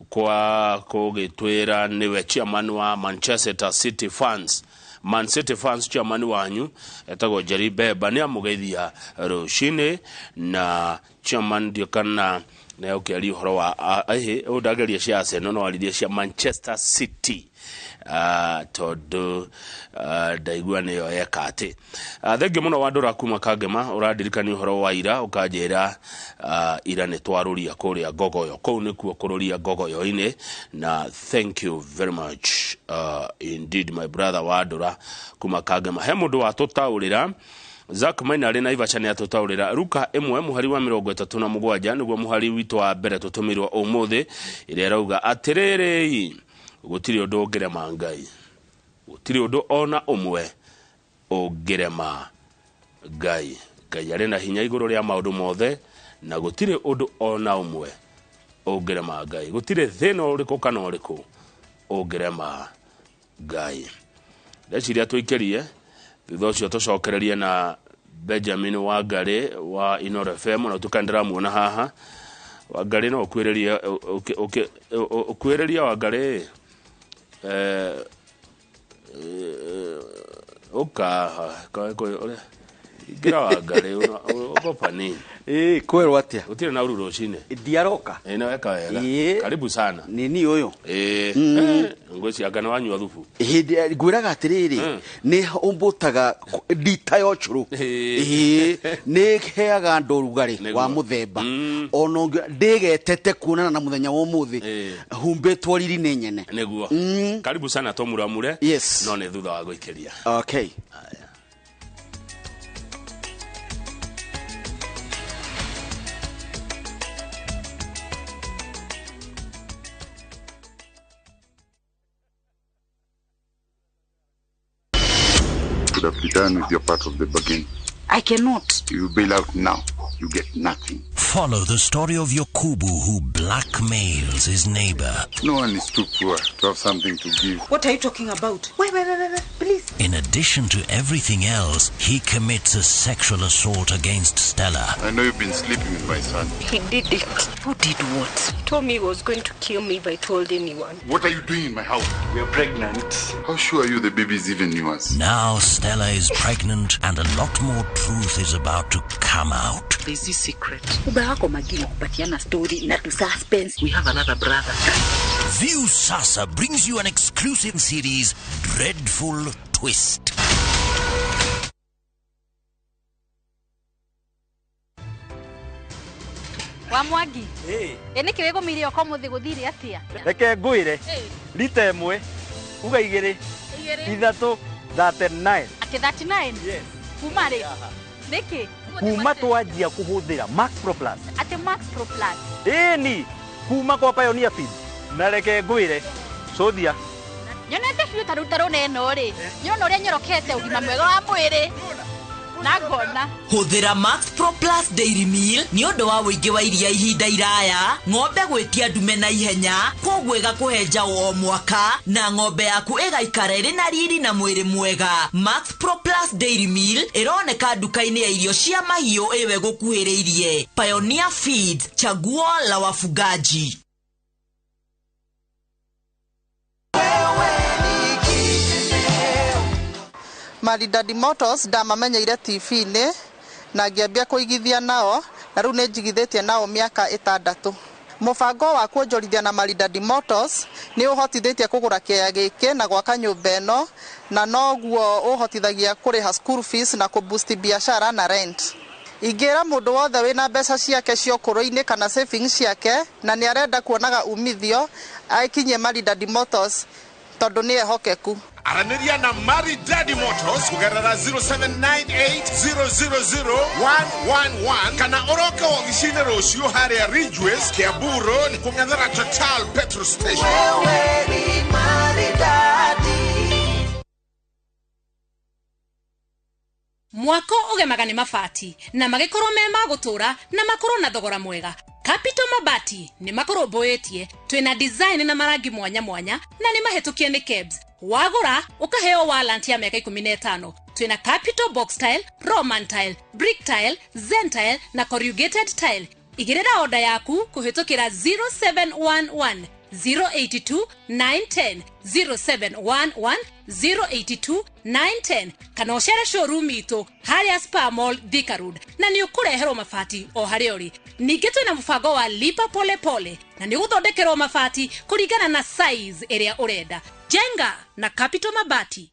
kwa kugitwira niwe chairman wa Manchester City Fans. Man City Fans chairman wanyu etago Jari Beba ni amugeithia Rũciinĩ na chairman diokana na ukeli uhoro wa udageria cia Arsenal no alidia cia Manchester City todo daigua ni yo yakate. Thenge muno wandura kuma Kagema uradirikani uhoro wa ira ukajera ira ne twaruria kuria Gogoyo kou ni kuo kururia Gogoyo ine na thank you very much indeed my brother wandura kuma Kagema. He mundu wa tutaurira Zak Maina ari na Ivachani atutaurira ruka emwe muhari wa 37 niguo muhari witu wa mbere tutumirwo umuthi ire rauga atiriri gutiri undu ngirema Ngai, gutiri undu ona umwe ungirema Ngai. Ngai ari na hinya iguru ria maundu mothe na gutiri undu ona umwe ungirema Ngai, gutiri thina uriku kana uriku ungirema Ngai. Ndeciria tuikerie thutha ucio tucokererie na Benjamin Wangari wa Inooro FM na tukandira muona haha Wangari no ukwereria Wangari gira Wangari ukopani kwero atia utire na ururo Rũciinĩ diaroka na weka wega karibu sana nini uyu ngweci agana wanywa thubu hindi ngwiraga atiriri ni umbutaga nditayo churu ni heaga ndorugari wa muthemba ono ndigetete kuonana na muthenya wa umuthi humbetwo riri ni nyene niguo karibu sana Kũmuramura yes no ne thutha wa guikeria okay. Have be done with your part of the bargain. I cannot. You bail out now. You get nothing. Follow the story of Yokubu who blackmails his neighbor. No one is too poor to have something to give. What are you talking about? Wait, please. In addition to everything else, he commits a sexual assault against Stella. I know you've been sleeping with my son. He did it. Who did what? He told me he was going to kill me if I told anyone. What are you doing in my house? We are pregnant. How sure are you the baby is even yours? Now Stella is pregnant and a lot more truth is about to come out. There's this secret. Story, not to suspense. We have another brother. View Sasa brings you an exclusive series, Dreadful Twist. Wa Mwangi. Ene kirego miri oko muthi guthire atia. Reke ngwire. Lita imwe. Uga igiri. Ithatu 39. Ati 39? Yes. Kuma ri. Niki. Kuma twanjia kuhuthira Max Pro Plus. Ati Max Pro Plus. Ni kuma kwa Pioneer Feed. Na reke ngwire. Sothia. Nyonete biũ tarutaro neno ri. Nyona uria nyorokete ugima mwega wa mwiri. Nagona. Huthira Max Pro Plus Dairy Meal ni undu wa wingi wa iria ihinda iraya, ng'ombe gwitia ndume na ihenya, koguo igakuhenja o mwaka na ng'ombe yaku igaikara iri na riri na mwiri mwega. Max Pro Plus Dairy Meal ironeka duka-ini ya irio cia mahiũ iwe gukuhiriirie. Pioneer Feeds, chaguo la wafugaji. Maridadi Motors ndamamenyeire TV-inĩ na ngĩambia kũigithia nao na rĩu nĩ njigithĩtie nao mĩaka 6. Mũbango wa kuonjorithia na Maridadi Motors nĩ ũhotithĩtie kũgũra kĩaya gĩkĩ na gwaka nyũmba ĩno, na noguo ũhotithagia kũrĩha school fees na kũboost biashara na rent. Ingĩra mũndũ wothe wĩna mbeca ciake cia ũkũrũ-inĩ kana savings ciake na nĩ arenda kuonaga umithio aikinyie Maridadi Motors tondũ nĩ ehokeku. Araniria na Maridadi Motors kugerera 0798000111 kana oroka wagishine rũciũ haria Ridgeways Kiambu Road kung'ethera Total Petrol Station. Wewe ni Maridadi. Mwako ugemaga ni mabati na magikorwo me magutura na makorwo na thogora mwega. Capital Mabati ni makoromboetie twina design na marangi mwanya mwanya na ni mahitukie ni kebs. Wagura ukaheo warrant ya miaka 15. Twina Capital Box Tile, Roman Tile, Brick Tile, Zen Tile na Corrugated Tile. Igirira order yaku kuhitukira 0711 082 910 0711 082 910 kana ucere showroom itu haria Spar Mall Thika Road na ni ukureherwo mabati o haria uri. Ningĩ twina mũbango wa lipa pole pole na ni guthondekerwo mabati kuringana na size ĩrĩa urenda. Jenga na Capital Mabati.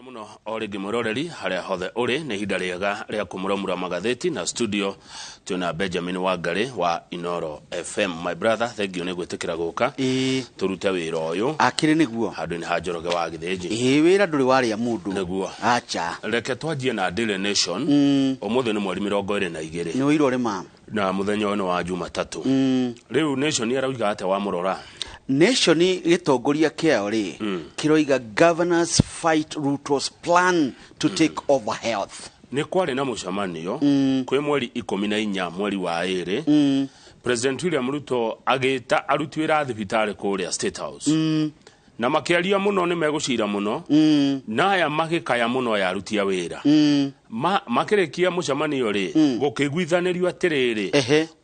Muno origi muroreri haria hothe uri ni hinda riega ria kumuramura magatheti na studio tuna Benjamin Wangari wa Inooro FM. My brother, thank you ni gwitikira guka turute wira uyu akiri niguo handu ni hajoroge wa githiji wira nduri waria mundu niguo acha reke twanjie na Daily Nation omuthe ni mweri 22 ni wira uri ma na muthenya ono wa Jumatatu riu Nation yarauga ate wa murora Nation gitongoria kiao ri kiroiga governors fight Ruto's plan to take over health. Ni kwari na mucamanio kwi mweri 14 mweri wa 2 President William Ruto agita aruti wira thibitari kuria State House na makiaria muno ni megucira muno na aya magikaya muno ya aruti wira makirekia mucamanio ri gukiguithanirio atiriri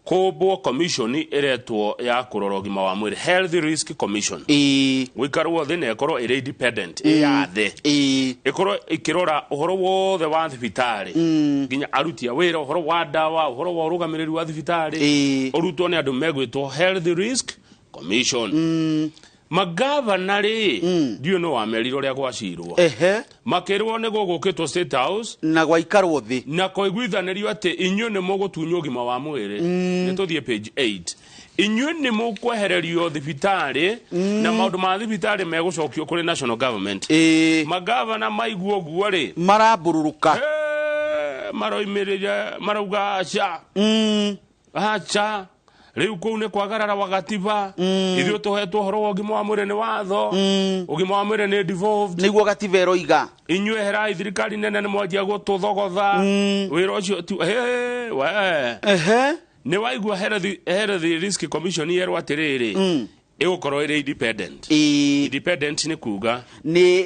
Kobo Commission iretwo ya kurora ũgima wa mwĩrĩ Health Risk Commission wikarwo thine ekorwo ire independent yathe ekorwo ikirora uhoro wothe wa thibitari nginya aruti wĩra uhoro wa dawa uhoro wa urugamiriri wa thibitari urutwo ni andu megwitwo Health Risk Commission magavana ri ndio no wameriro ria gwacirwo makirwo ni gugukitwo State House na gwaikarwo thi na koiguithanirio ati inyu ni mugutunywo gima wa mwiri ni tuthie page 8 inyu ni mukwehererio thibitari na maundu ma thibitari megucokio kuri national government magavana maiguo guo ri marabururuka maroimirira marauga acha riu kou ni kwagarara wagatiba ithio tuhetwo horo wa ũgima wa mwĩrĩ ni watho ũgima wa mwĩrĩ ni devolved niguo gatiba eroiga inyue herai thirikari nene ni mwanjia gututhogotha wira ucio tu ni waigua Health Risk Commission yerwo atiriri igukorwo iri independent independent ni kuga ni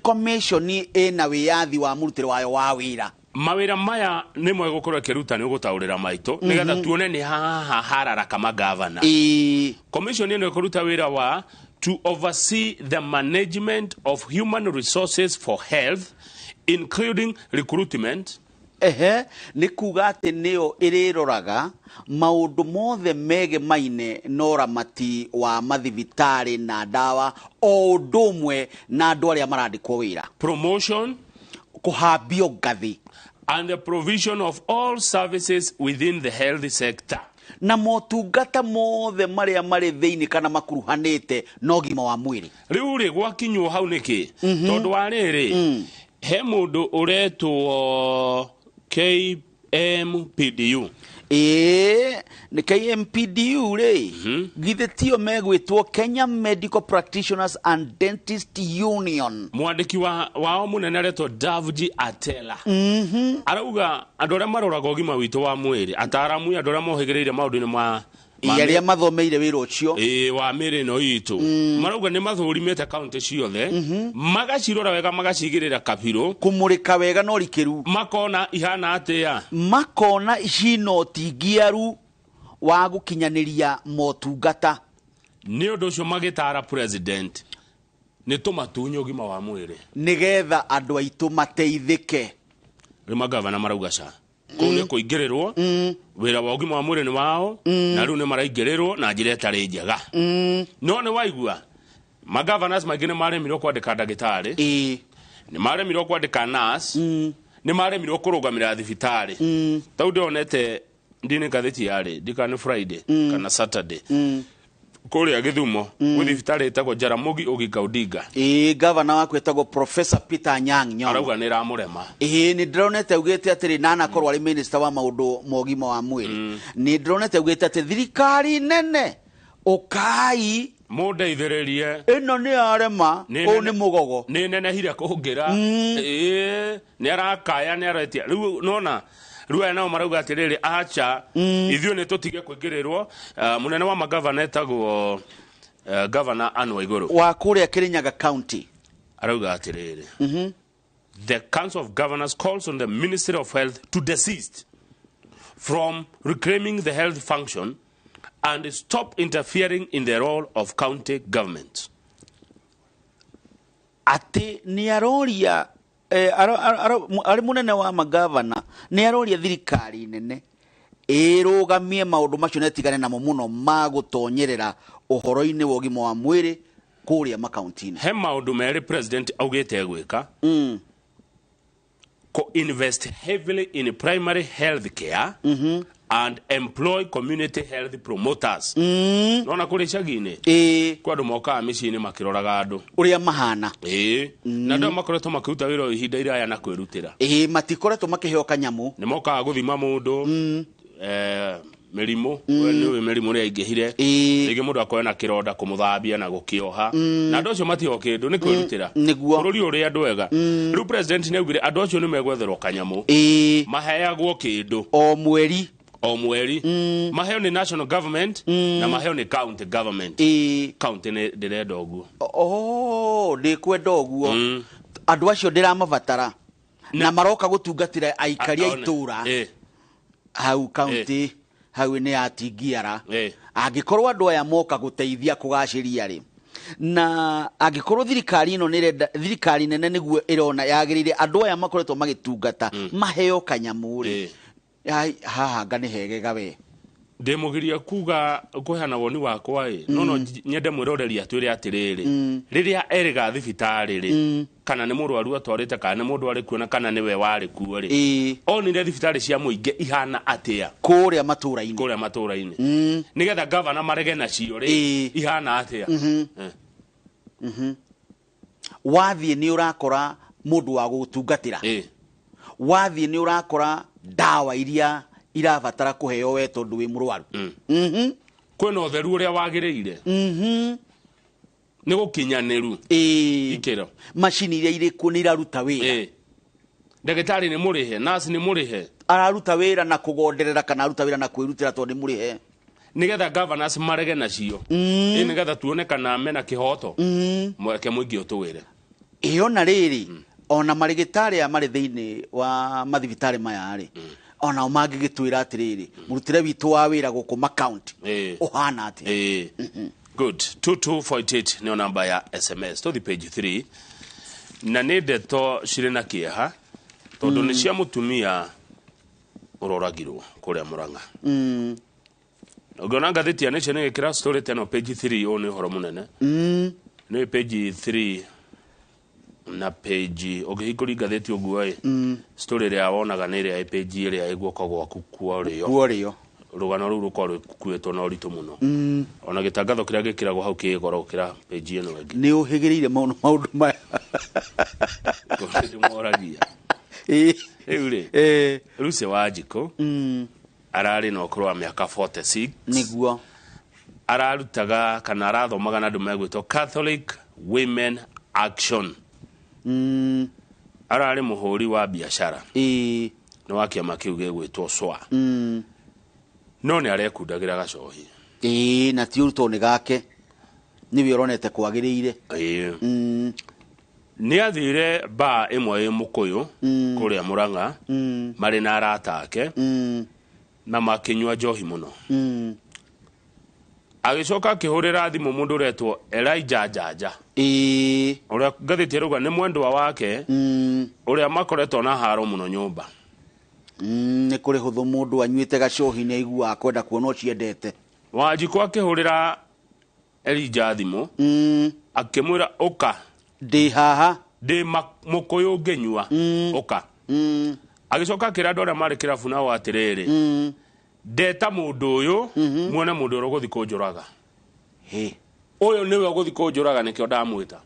commission ina wiyathi wa murutire wayo wa wira mawira maya ni mwe gukorwo kiruta ni gutaurira maito nigetha tuone ni haha harara kama governor commission ino ikuruta wira wa to oversee the management of human resources for health including recruitment nĩ kuga atĩ nĩyo ĩrĩroraga maũndũ mothe megemaine na ũramati wa mathibitarĩ na ndawa o ũndũ ũmwe na andũ arĩa marandĩkwo wĩra. Promotion, kũhambio ngathĩ, and the provision of all services within the health sector. Na motungata mothe marĩa marĩ thĩinĩ kana makuruhanĩte na ũgima wa mwĩrĩ. Rĩu rĩ gwakinywo hau nĩkĩ? Tondũ wa rĩrĩ he mũndũ ũretwo KMPDU. Nĩ KMPDU rĩ githĩ tio megwĩtwo Kenya Medical Practitioners and Dentist Union. Mwandĩki wao mũnene aretwo Davji Atela arauga andũ arĩa maroraga ũgima witũ wa mwĩrĩ, ataramu andũ arĩa mohĩgĩrĩire maũndũ-inĩ ma arĩa mathomeire wĩra ũcio wa mĩrĩ ĩno itũ marauga nĩ mathũrimĩte kaunti ciothe magacirora wega magacigĩrĩra kabirũ kũmũrĩka wega na ũrikĩru, makona ihana atĩa, makona cina ũtingiaru wa gũkinyanĩria motungata. Nĩ ũndũ ũcio magĩtara president nĩ tũmatunye ũgima wa mwĩrĩ nĩgetha andũ aitũ mateithĩke. Rĩu magavana marauga ca kũu nĩ kũingĩrĩrwo wĩra wa ũgima wa mwĩrĩ nĩ wao na rĩu nĩ maraingĩrĩrwo na njĩra ĩtarĩ njega. No nĩ waigua magavanas maingĩ nĩ maremirwo kwandĩka ndagĩtarĩ, nĩ maremirwo kwandĩka nurse, nĩ maremirwo kũrũgamĩrĩra thibitarĩ. Tau ndĩonete ndinĩ ngathĩti yarĩ ndikana Friday kana Saturday kũrĩa Gĩthumo gwĩ thibitarĩ ĩtagwo Jaramogi Oginga Odinga. Gavana wako etagwo Professor Peter Anyang' Nyong'o arauga nĩ ramũrema. Nĩ ndĩronete augĩte atĩrĩ na anakorwo arĩ minister wa maũndũ ma ũgima wa mwĩrĩ. Nĩ ndĩronete augĩte atĩ thirikari nene ũkai mũndeithĩrĩrie ĩno nĩ arema ũũ nĩ mũgogo nĩ nenehire kũngĩra nĩ arakaya nĩ aretia rĩu nona rĩu aya nao marauga atĩrĩrĩ acha ithuĩ nĩ tũtige kũingĩrĩrwo. Mũnene wa magavana etagwo Governor Anne Waigũrũ wa kũrĩa Kirinyaga County arauga atĩrĩrĩ the Council of Governors calls on the Ministry of Health to desist from reclaiming the health function and stop interfering in the role of county government. Ati ni aroria ari munene wa magavana ni aroria thirikari nene ĩrũgamie maũndũ macio netigane namo mũno ma gũtonyerera ũhoro-inĩ wa ũgima wa mwĩrĩ kũrĩa makaunti-inĩ. He maũndũ merĩ president augĩte gwĩka co-invest heavily in primary health care and employ community health promoters. Nona kũrĩ icagi-inĩ kwa andũ mokaga mĩciĩ-inĩ makĩroraga andũ ũrĩa mahana na andũ makoretwo makĩruta wĩra ihinda iraya na kwĩrutĩra matikoretwo makĩheo kanyamũ, nĩ mokaga gũthima mũndũ mĩrimũ nĩ mĩrimũ ĩrĩa ingĩhire rĩngĩ mũndũ akoya na kĩronda kũmũthambia na gũkĩoha na andũ acio matiho kĩndũ nĩ kwĩrutĩra bũrũri ũrĩ andũ ega. Rĩu president nĩ augire andũ acio nĩ megwetherwo kanyamũ maheagwo kĩndũ o mweri maheo nĩ national government na maheo nĩ county government. County nĩ ndĩrenda ũguo ndĩkwenda ũguo andũ acio ndĩramabatara na maroka gũtungatĩra aikari a itũra hau county hau nĩ atingiara angĩkorwo andũ aya moka gũteithia kũgacĩria rĩ na angĩkorwo thirikari ĩno nĩ thirikari nene nĩguo ĩrona yagĩrĩire andũ aya makoretwo magĩtungata maheo kanyamũ rĩ haha nga nĩ hegega we ndĩmũgiria kuga kũheana woni wakwa no nyende mwĩroreri atwĩre atĩrĩrĩ rĩrĩa erĩga thibitarĩ rĩ kana nĩ mũrwaru atwarĩte kana nĩ mũndũ arĩ kuona kana nĩ we warĩ kuo rĩ onire thibitarĩ cia mũingĩ ihana atĩa kũrĩa matũra-inĩ nĩgetha gavana marege nacio rĩ ihana atĩa. Wathiĩ nĩ ũrakora mũndũ wa gũtungatĩra, wathiĩ nĩ ũrakora ndawa iria irabatara kuheo we tondu wi murwaru kwena ũtheru ũrĩa wagĩrĩire nĩ gũkinyanĩru ikĩro macini iria irĩ kuo nĩ iraruta wĩra ndagĩtarĩ nĩ mũrĩhe nurse nĩ mũrĩhe araruta wĩra na kũgonderera kana aruta wĩra na kwĩrutĩra tondu nĩ mũrĩhe nĩgetha governors marege nacio nĩgetha tuone kana mena kĩhoto mweke mũingĩ ũtũwĩre ona rĩrĩ ona marĩgĩtarĩ aya marĩ thĩinĩ wa mathibitarĩ maya rĩ ona mangĩgĩtwĩra atĩrĩrĩ mũrutĩre witũ wa wĩra gũkũ makaunti ũhana atĩ. Good. 2248 nĩyo namba ya SMS to the page 3 na nĩ ndeto cirĩ na kĩeha tondũ nĩ cia mũtumia uroragirwo kuria Murang'a ngona ngathĩti ya Nation ĩgĩkĩra story teno page 3 ũũ nĩ ũhoro mũnene nĩ page 3 na page ũngĩhingũria ngathĩti ũguo story ĩrĩa wonaga nĩ ĩrĩa page ĩrĩa ĩguoko gwaku kuorio rugano rũu rũkorwo rũkuĩtwo na ũritũ mũno ona gĩtangatho kĩrĩa gĩkĩragwo hau kĩgoro gũkĩra page ĩno ĩngĩ nĩ ũhĩgĩrĩire maũndũ maya ndĩmoragia rĩu rĩ Lucy Wanjikũ ararĩ na ũkũrũ wa mĩaka 46 nĩguo ararutaga kana arathomaga na andũ megwĩtwo Catholic Women Action ararĩ mũhũri wa biacara nĩ wa kĩama kĩu gĩgwĩtwo SWA no nĩ arekundagĩra gacohi na ti ũrutwo nĩ gake nĩwe ũronete kwagĩrĩire nĩ athire bar ĩmwe ĩ Mũkũyũ kũrĩa Murang'a marĩ na arata ake na makĩnyua njohi mũno agĩcoka akĩhũrĩra thimũ mũndũ ũretwo Elijah Jaja ũrĩa ngathĩti ĩrauga nĩ mwendwa wake ũrĩa makoretwo na haro mũno nyũmba nĩ kũrĩ hũthũ mũndũ anyuĩte gacohi nĩ aiguaga kwenda kuona ũciendete Wanjikũ akĩhũrĩra Elijah thimũ akĩmwĩra ũka ndĩ haha ndĩ Mũkũyũ ngĩnyua ũka agĩcoka akĩra andũ arĩa marĩ kĩrabu nao atĩrĩrĩ ndeta mũndũ ũyũ muone mũndũ ũrĩa ũgũthiĩ kũnjũraga ũyũ nĩwe ũgũthiĩ kũnjũraga nĩkĩo ndamwĩta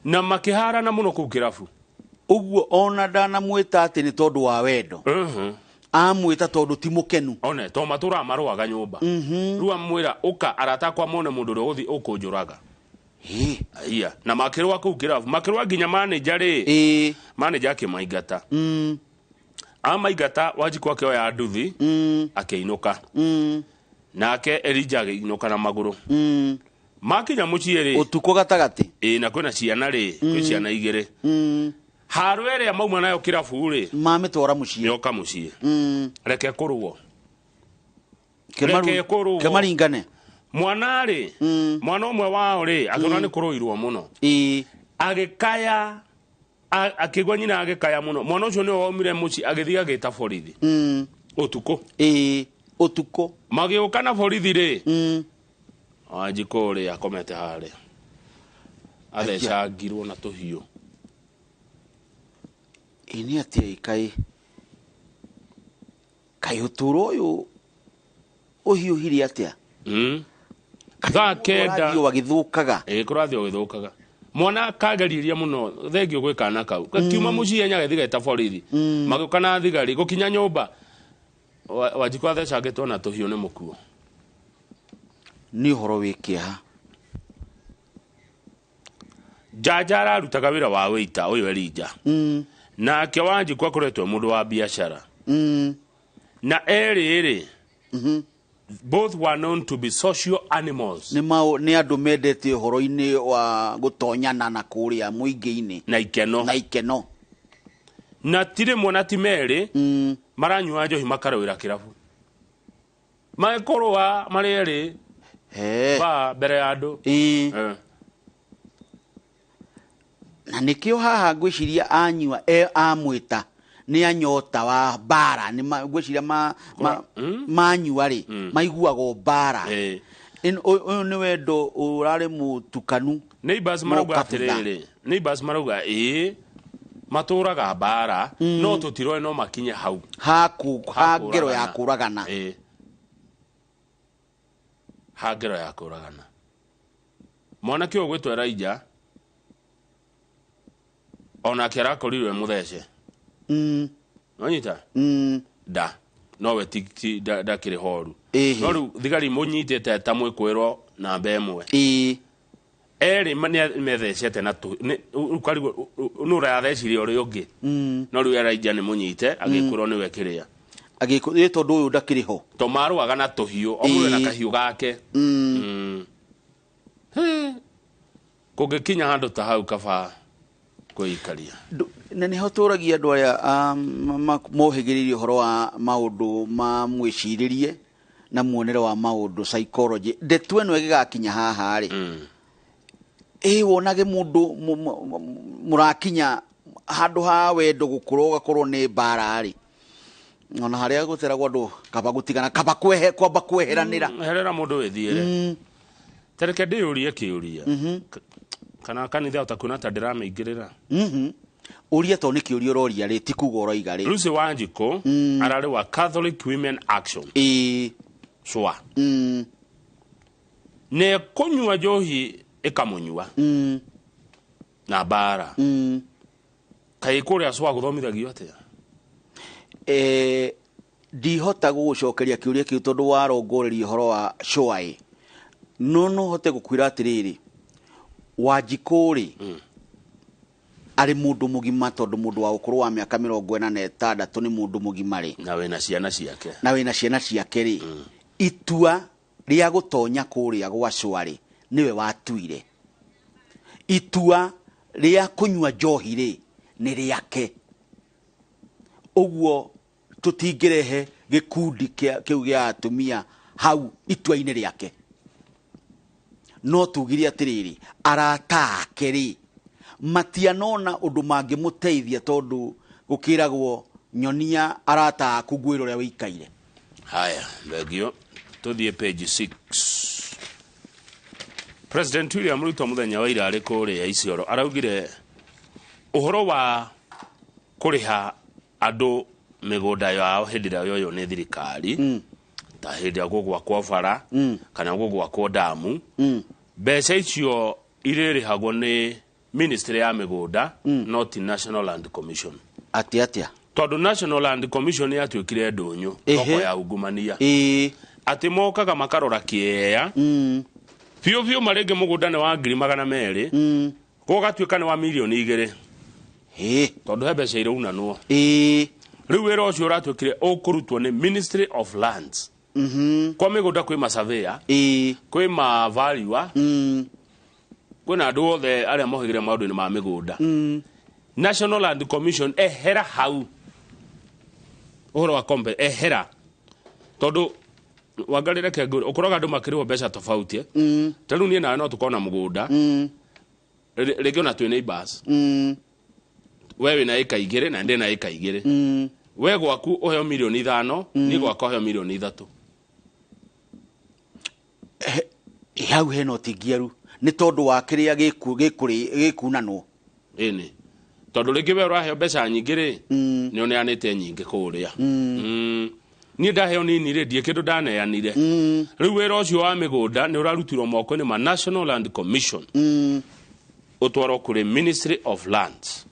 na makĩharana mũno kũu kĩrabu ũguo ona ndanamwĩta atĩ nĩ tondũ wa wendo amwĩta tondũ ti mũkenu one to matũra marũaga nyũmba rĩu amwĩra ũka arata kwa mone mũndũ ũrĩa ũgũthiĩ ũkũnjũraga iya na makĩrũa kũu kĩrabu makĩrũa nginya manager rĩ manager akĩmaingata amaingata Wanjikũ akĩoya nduthi akĩinũka nake Elijah agĩinũka na magũrũ makinya mũciĩ rĩ ũtukũ gatagatĩ na kwĩna ciana rĩ kwĩ ciana igĩrĩ haro ĩrĩa mauma nayo kĩrabu rĩ mamitwara mũciĩ yoka mũciĩ reke kũrũo kemaringane mwana rĩ mwana ũmwe wao rĩ akĩona nĩ kũrũirwo mũno agĩkaya akĩgwa nyina agĩkaya mũno mwana ũcio nĩwe waumire mũciĩ agĩthiĩ agĩta borithi ũtukũ ũtukũ magĩũka na borithi rĩ Wanjikũ rĩ akomete harĩa athecangirwo na tũhiũ nĩ atĩa kaĩ ũtũũro ũyũ ũhiũhire atĩa thaa kenda wagĩthũkaga kũrathiĩ ũgĩthũkaga mwana kageririe mũno thengio gwĩ kana kau gakiuma mũciĩ nyagĩthiĩ geta borithi magĩũka na thigari gũkinya nyũmba Wanjikũ athecangĩtwo na tũhiũ nĩ mũkuo nĩ ũhoro wĩ kĩeha Jaja ararutaga wĩra wa wĩita ũyũ Elijah nake Wanjikũ akoretwo mũndũ wa biacara na erĩ both were known to be social animals nĩ andũ mendete ũhoro-inĩ wa gũtonyana na kũrĩa mũingĩ-inĩ na ikeno na tirĩ mwana ti merĩ maranyua njohi makarũĩra kĩrabu magĩkũrũa marĩ erĩ mbere ya andũ na nĩkĩo haha ngwĩciria anyua amwĩta nĩ anyota wa mbara nĩ ngwĩciria manyua rĩ maiguagwo mbara ũyũ nĩ wendo ũrarĩ mũtukanu neighbors marauga atĩrĩrĩ neighbors marauga matũraga mbara no tũtiroe no makinye hau ha ngero ya kũragana ha ngero ya kũragana mwanake ũyũ gwĩtwo Elijah onake arakorirwe mũthece nonyita da nowe ndakĩrĩ horu no rĩu thigari mũnyitĩte ta mwĩkwĩrwo namba ĩmwe erĩ methecete na ũkarigwo nĩ ũrathecirie ũrĩa ũngĩ no rĩu Elijah nĩ mũnyite agĩkwĩrwo nĩwe kĩrĩa tondũ ũyũ ndakĩrĩ ho to marũaga na tũhiũ o mũndũ na kahiũ gake kũngĩkinya handũ ta hau kaba kwĩikaria na nĩho tũragia andũ arĩa mohĩgĩrĩirie ũhoro wa maũndũ ma mwĩcirĩrie na muonere wa maũndũ psychology ndeto ĩno ĩgĩgakinya haha rĩ wonage mũndũ mũrakinya handũ ha wendo gũkorwo ũgakorwo nĩ mbara rĩ ona haria guteragwo andu kaba gutigana kaba kwehe kwamba kweheranira herera mundu withiire tereke ndiurie kiuria kana kanitha utakuna ta ndirameingirira uria to niki uria roria ri tikuga oroiga ri Lucy Wanjiko arari wa Catholic Women Action swa ne kunywa njohi ikamunywa na bara kai kuria swa guthomithagio atia ndihota gugucokeria kiuria kiu tondu warongoreria horo wa shwai no hote gukwira atiriri Wanjikuri ari mundu mugima tondu mundu wa ukuru wa miaka 46 ni mundu mugima ri na wena ciana ciake ri itua ria gutonya kuria gwa shwari niwe watuire itua ria kunywa njohi ri ni riake uguo tutingirehe gikundi kiu gia atumia hau itua-ini riake no tugire atiriri aratakeri matianona undu mangimuteithia tondu gukiragwo nyonia arata kugwiro ria wikaire haya legio tuthie page 6 President William Ruto muthenya wa ira ari kuria Isiolo araugire uhoro wa kuriha andu migunda yao hindira yoyo ni thirikari ta hindia gugwa kwa bara kana gugwa kwa damu mbeca icio irĩrĩhagwo ni Ministry ya migunda not National Land Commission atia tondu National Land Commission yatuikire ndunyu thoko ya ungumania ati mokaga makarora kiea fiu marenge mugunda ni wa 200,000 gugatuika ni wa milioni 2 tondu he mbeca iraunanwo riu wira ucio uratuikire ukurutwo ni Ministry of Lands kwa migunda kwi masurveyor kwi ma valuer kuna andu othe aria mohigire maundu ni ma migunda National Land Commission ehera hau uhoro wa kombe ehera tondu wangarire kenguru ukoroga andu makiriwo mbeca tofauti taru nie na no tukona mugunda rege na twi neighbors wewe na eka igire na ndena eka igire we gwaku oheo milioni 5 ni gwako oheo milioni 3 hau heno tigiaru ni tondu wa kiria gikunanwo ini tondu rigi we uraheo mbeca nyingi ri ni oneanite nyingi kuria ni ndaheo nini ri ndie kindu ndaneanire riu wira ucio wa migunda ni urarutirwo moko ni ma National Land Commission utwaro kuri Ministry of Lands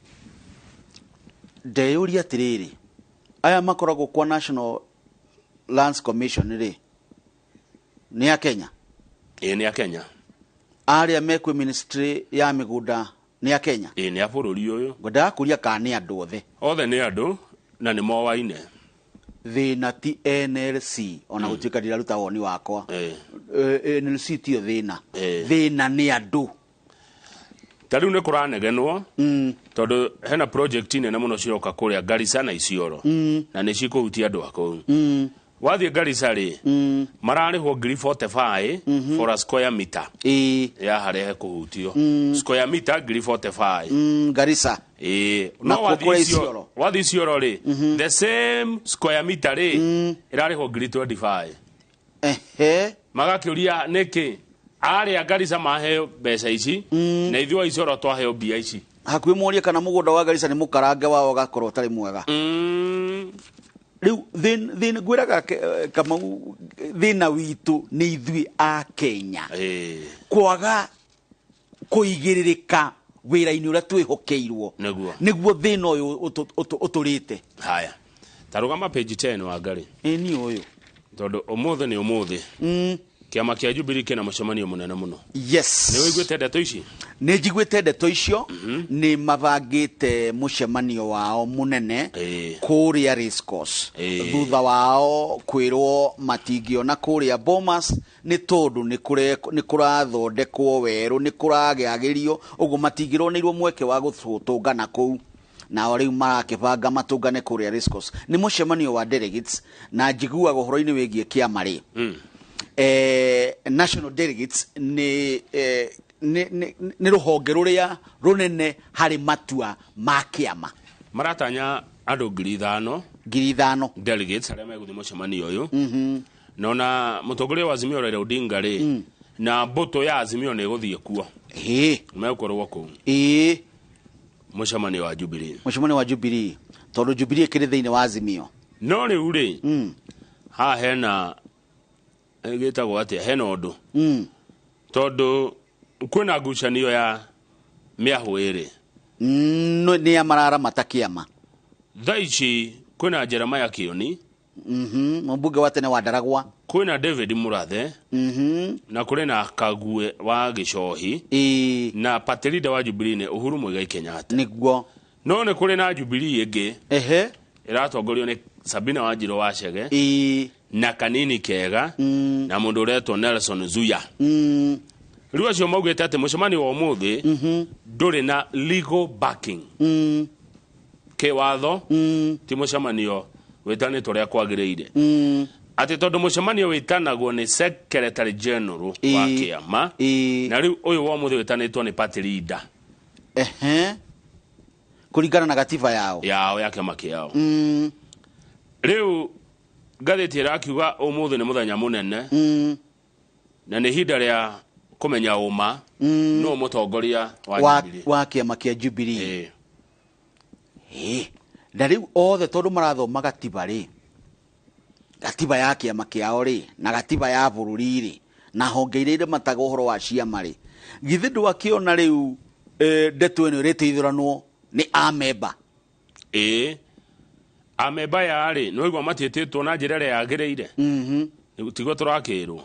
ndeyuria atiriri aya makoragwo kwa National Lands Commission ri ni ya Kenya ni ya Kenya aria mekwe Ministry ya migunda ni ya Kenya ni ya bururi uyu ngoda kuria kana andu othe ni andu na ni mowaine thina ti NLC ona gutuika ndiraruta woni wakwa NLC tio thina ni andu tariu ni kuranegenwo tondu hena project nene muno ciroka kuria Garissa na Isiolo na ni cikuhutia andu akuu wathie Garissa ri mararihwo 45 for a square meter ya harehe kuhutio square meter 45 Garissa no wathie Isiolo ri the same square meter ri irarihwo 25 magakiuria niki aria Garissa maheo mbeca ici na ithuo Isiolo twaheo mbia ici hakwi morie kana mugunda wa Garissa ni mukarange wao gakorwo tari mwega riu thina gwiraga kama thina witu ni ithui a Kenya kwaga kuigiririka wira-ini uria twihokeirwo niguo thina uyu uturite haya tarugama page 10 wa ngari ni uyu tondu umuthi ni umuthi kiama kia Jubilee kina mucemanio munene muno yes ni wiguite ndeto ici ni njiguite ndeto icio ni mabangite mucemanio wao munene kuria race course thutha wao kwirwo matingiona kuria Bomas ni tondu ni kurathondekwo weru ni kuragiagirio uguo matingirwo mweke wa gutungana kuu na riu marakibanga matungane kuria race course ni mucemanio wa delegates na njiguaga uhoro-ini wigie kiama ri national delegates ni ruhonge ruria runene hari matua ma kiama maratanya andũ 5,000 delegates arĩa megũthiĩ mũcemanio ũyũ nona mũtongoria wa Azimio Raila Odinga rĩ na mbũtũ ya Azimio nĩ gũthiĩ kuo megũkorwo kũu mũcemanio wa Jubilee tondũ Jubilee ĩkĩrĩ thĩinĩ wa Azimio no rĩu rĩ haha hena gĩtagwo atĩa hena ũndũ tondũ kwĩna ngucanio ya mĩahũ ĩrĩ nĩ ya mararamata kĩama thaa ici kwĩna Jeremiah Kĩoni mũmbunge wa tene wa Ndaragwa kwĩna David Murathe na kũrĩ na Kagwe wa Gĩcohi na party leader wa Jubilee nĩ Uhuru Muigai Kenyatta nĩguo no nĩ kũrĩ na Jubilee ĩngĩ ĩratongorio nĩ Sabina Wanjiru wa Chege na kanini kega na mũndũ ũretwo Nelson Zuya rĩu acio maugĩte atĩ mũcemanio wa ũmũthĩ ndũrĩ na legal backing kĩwatho ti mũcemanio wĩtanĩtwo ũrĩa kwagĩrĩire atĩ tondũ mũcemanio wĩtanagwo nĩ Secretary General wa kĩama na rĩu ũyũ wa ũmũthĩ wĩtanĩtwo nĩ party leader kũringana na gatiba yao ya kĩama kĩao rĩu ngathĩti ĩrakiuga ũmũthĩ nĩ mũthenya mũnene na nĩ ihinda rĩa kũmenya ũma no mũtongoria wa kĩama kĩa Jubilee na rĩu othe tondũ marathoma gatiba rĩ gatiba ya kĩama kĩao rĩ na gatiba ya bũrũri rĩ na honge iria mataga ũhoro wa ciama rĩ githĩ ndwakĩona rĩu ndeto ĩno ĩrĩteithũranwo nĩ amemba amemba yarĩ no igwa matiĩtĩtwo na njĩra ĩrĩa yagĩrĩire tigo tũrakĩrwo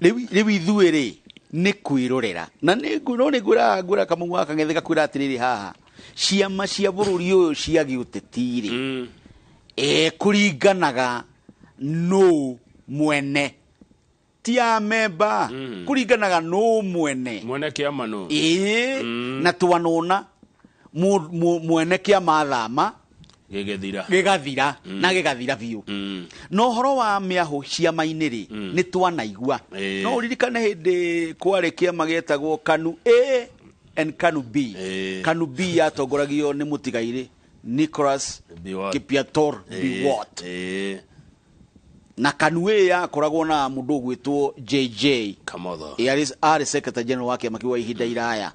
rĩu ithuĩ rĩ nĩ kwĩrorera na nĩ ngwĩra Kamau wa Kang'ethe gakwĩra atĩrĩrĩ haha ciama cia bũrũri ũyũ cia gĩũteti rĩ kũringanaga no mwene ti amemba kũringanaga no mwene kĩama no na twanona mwene kĩama thama gĩgathira na gĩgathira biũ no ũhoro wa mĩahũ ciama-inĩ rĩ nĩ twanaigua no ũririkane hĩndĩ kwarĩ kĩama gĩetagwo KANU A and KANU B KANU B yatongoragio nĩ mũtigairĩ Nicholas Kipiator Biwott na KANU A yakoragwo na mũndũ ũgwĩtwo JJ Kamotho arĩ Secretary General wa kĩama kĩu ihinda iraya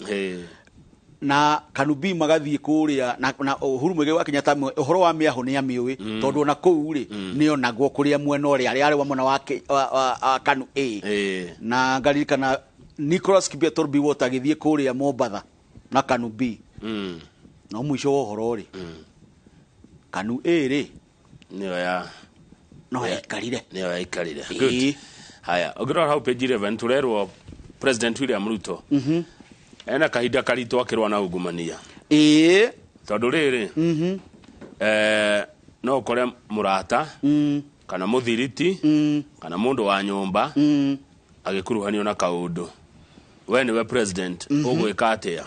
na KANU B magathiĩ kũrĩa na Uhuru Muigai wa Kenyatta ũhoro wa mĩahũ nĩ amĩũĩ tondũ ona kũu rĩ nĩ onagwo kũrĩa mwena ũrĩa arĩ wa mwena wa KANU A na ngaririkana Nicholas Kipiator Biwott agĩthiĩ kũrĩa Mombatha na KANU B no mũico wa ũhoro rĩ KANU A rĩ no yaikarire good haya ũngĩrora hau page 11 tũrerwo President William Ruto ena kahinda karitũ akĩrũa na ungumania tondũ rĩrĩ no ũkore mũrata kana mũthiriti kana mũndũ wa nyũmba agĩkuruhanio na kaũndũ we nĩwe president ũgwĩka atĩa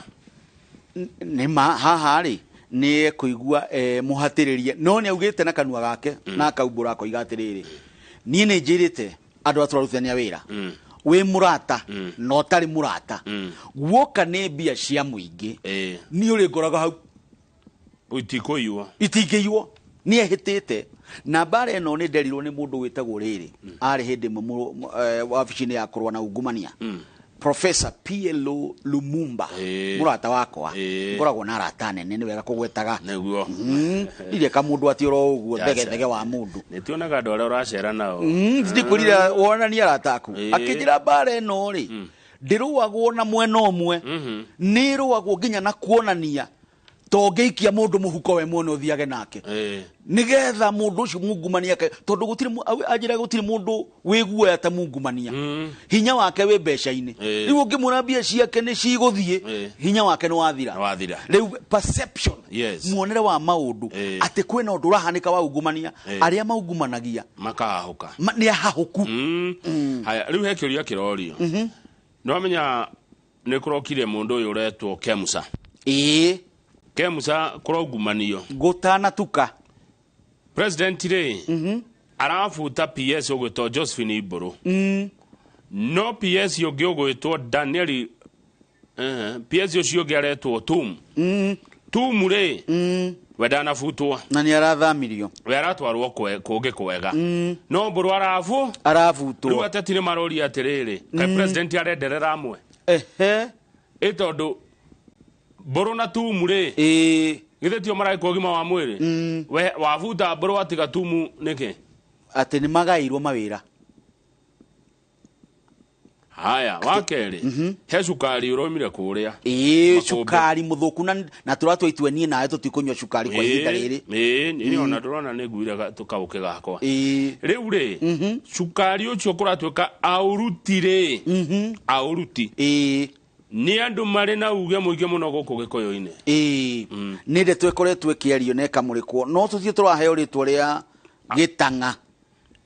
nĩma haha rĩ nĩ kũigua mũhatĩrĩrie no nĩ augĩte na kanua gake na kaumbũra akoiga atĩrĩrĩ niĩ nĩ njĩrĩte andũ a tũrarutithania wĩra wĩ mũrata no tarĩ mũrata guoka nĩ mbia cia mũingĩ nĩ ũrĩ ngoraga hau itingĩiywo nĩ ehĩtĩte na mbara ĩno nĩ nderirwo nĩ mũndũ wĩtagwo rĩrĩ arĩ hĩndĩ wabici-inĩ ya kũrũa na ungumania Professor PLO Lumumba mũrata wakwa ngoragwo na arata nene nĩ wega kũgwetaga nĩguo ndirĩ ka mũndũ atĩ oro ũguo thege wa mũndũ nĩ tuonaga andũ arĩa ũracera nao ndikwĩrira wonania arata aku akĩnjĩra mbara ĩno rĩ ndĩrũagwo na mwena ũmwe nĩ rũagwo nginya na kuonania to ngĩikia mũndũ mũhuko we mwene ũthiage nake nĩgetha mũndũ ũcio mungumania tondũ gũtirĩ anjĩra gũtirĩ mũndũ wĩguoya ta mungumania hinya wake wĩ mbeca-inĩ rĩu ũngĩmwĩra mbia ciake nĩ cigũthiĩ hinya wake nĩ wathira rĩu perception muonere wa maũndũ atĩ kwĩna ũndũ ũrahanĩka wa ungumania arĩa maungumanagia makahahũka nĩ ahahũku haya rĩu he kĩũria kĩrorio no menya nĩ kũrokire mũndũ ũyũ ũretwo Kemusa Kemusa kũraungumanio gũtanatuka president rĩ arabuta PS ũgwĩtwo Josephine Iburu no PS ũngĩ ũgwĩtwo Daniel PS ũcio ũngĩ aretwo tumure we ndanabutwo na nĩ arathamirio we aratwarwo kũngĩ kwega no mbũrũ arabutwo rĩu ateti nĩ maroria atĩrĩrĩ kaĩ president arenderera amwe tondũ mbũrũ na tumure githĩ tio maraikwo ũgima wa mwĩrĩ we wabuta mbũrũ atiga tumu nĩkĩ atĩ nĩ magairwo mawĩra haya wakeri he cukari uromire kuria cukari muthuku na turatwa itweni nawe tutikunywa cukari kwa ihinda riri ni ona ndurona niguire tukauke gakwa riu ri cukari ucio kuratwika aurutire auruti ni andu mari na uge muingi muno guku gikoyo-ini ni nde twekoretwe kiario neka murikwo no tuthie turaheo ritwa ria gitanga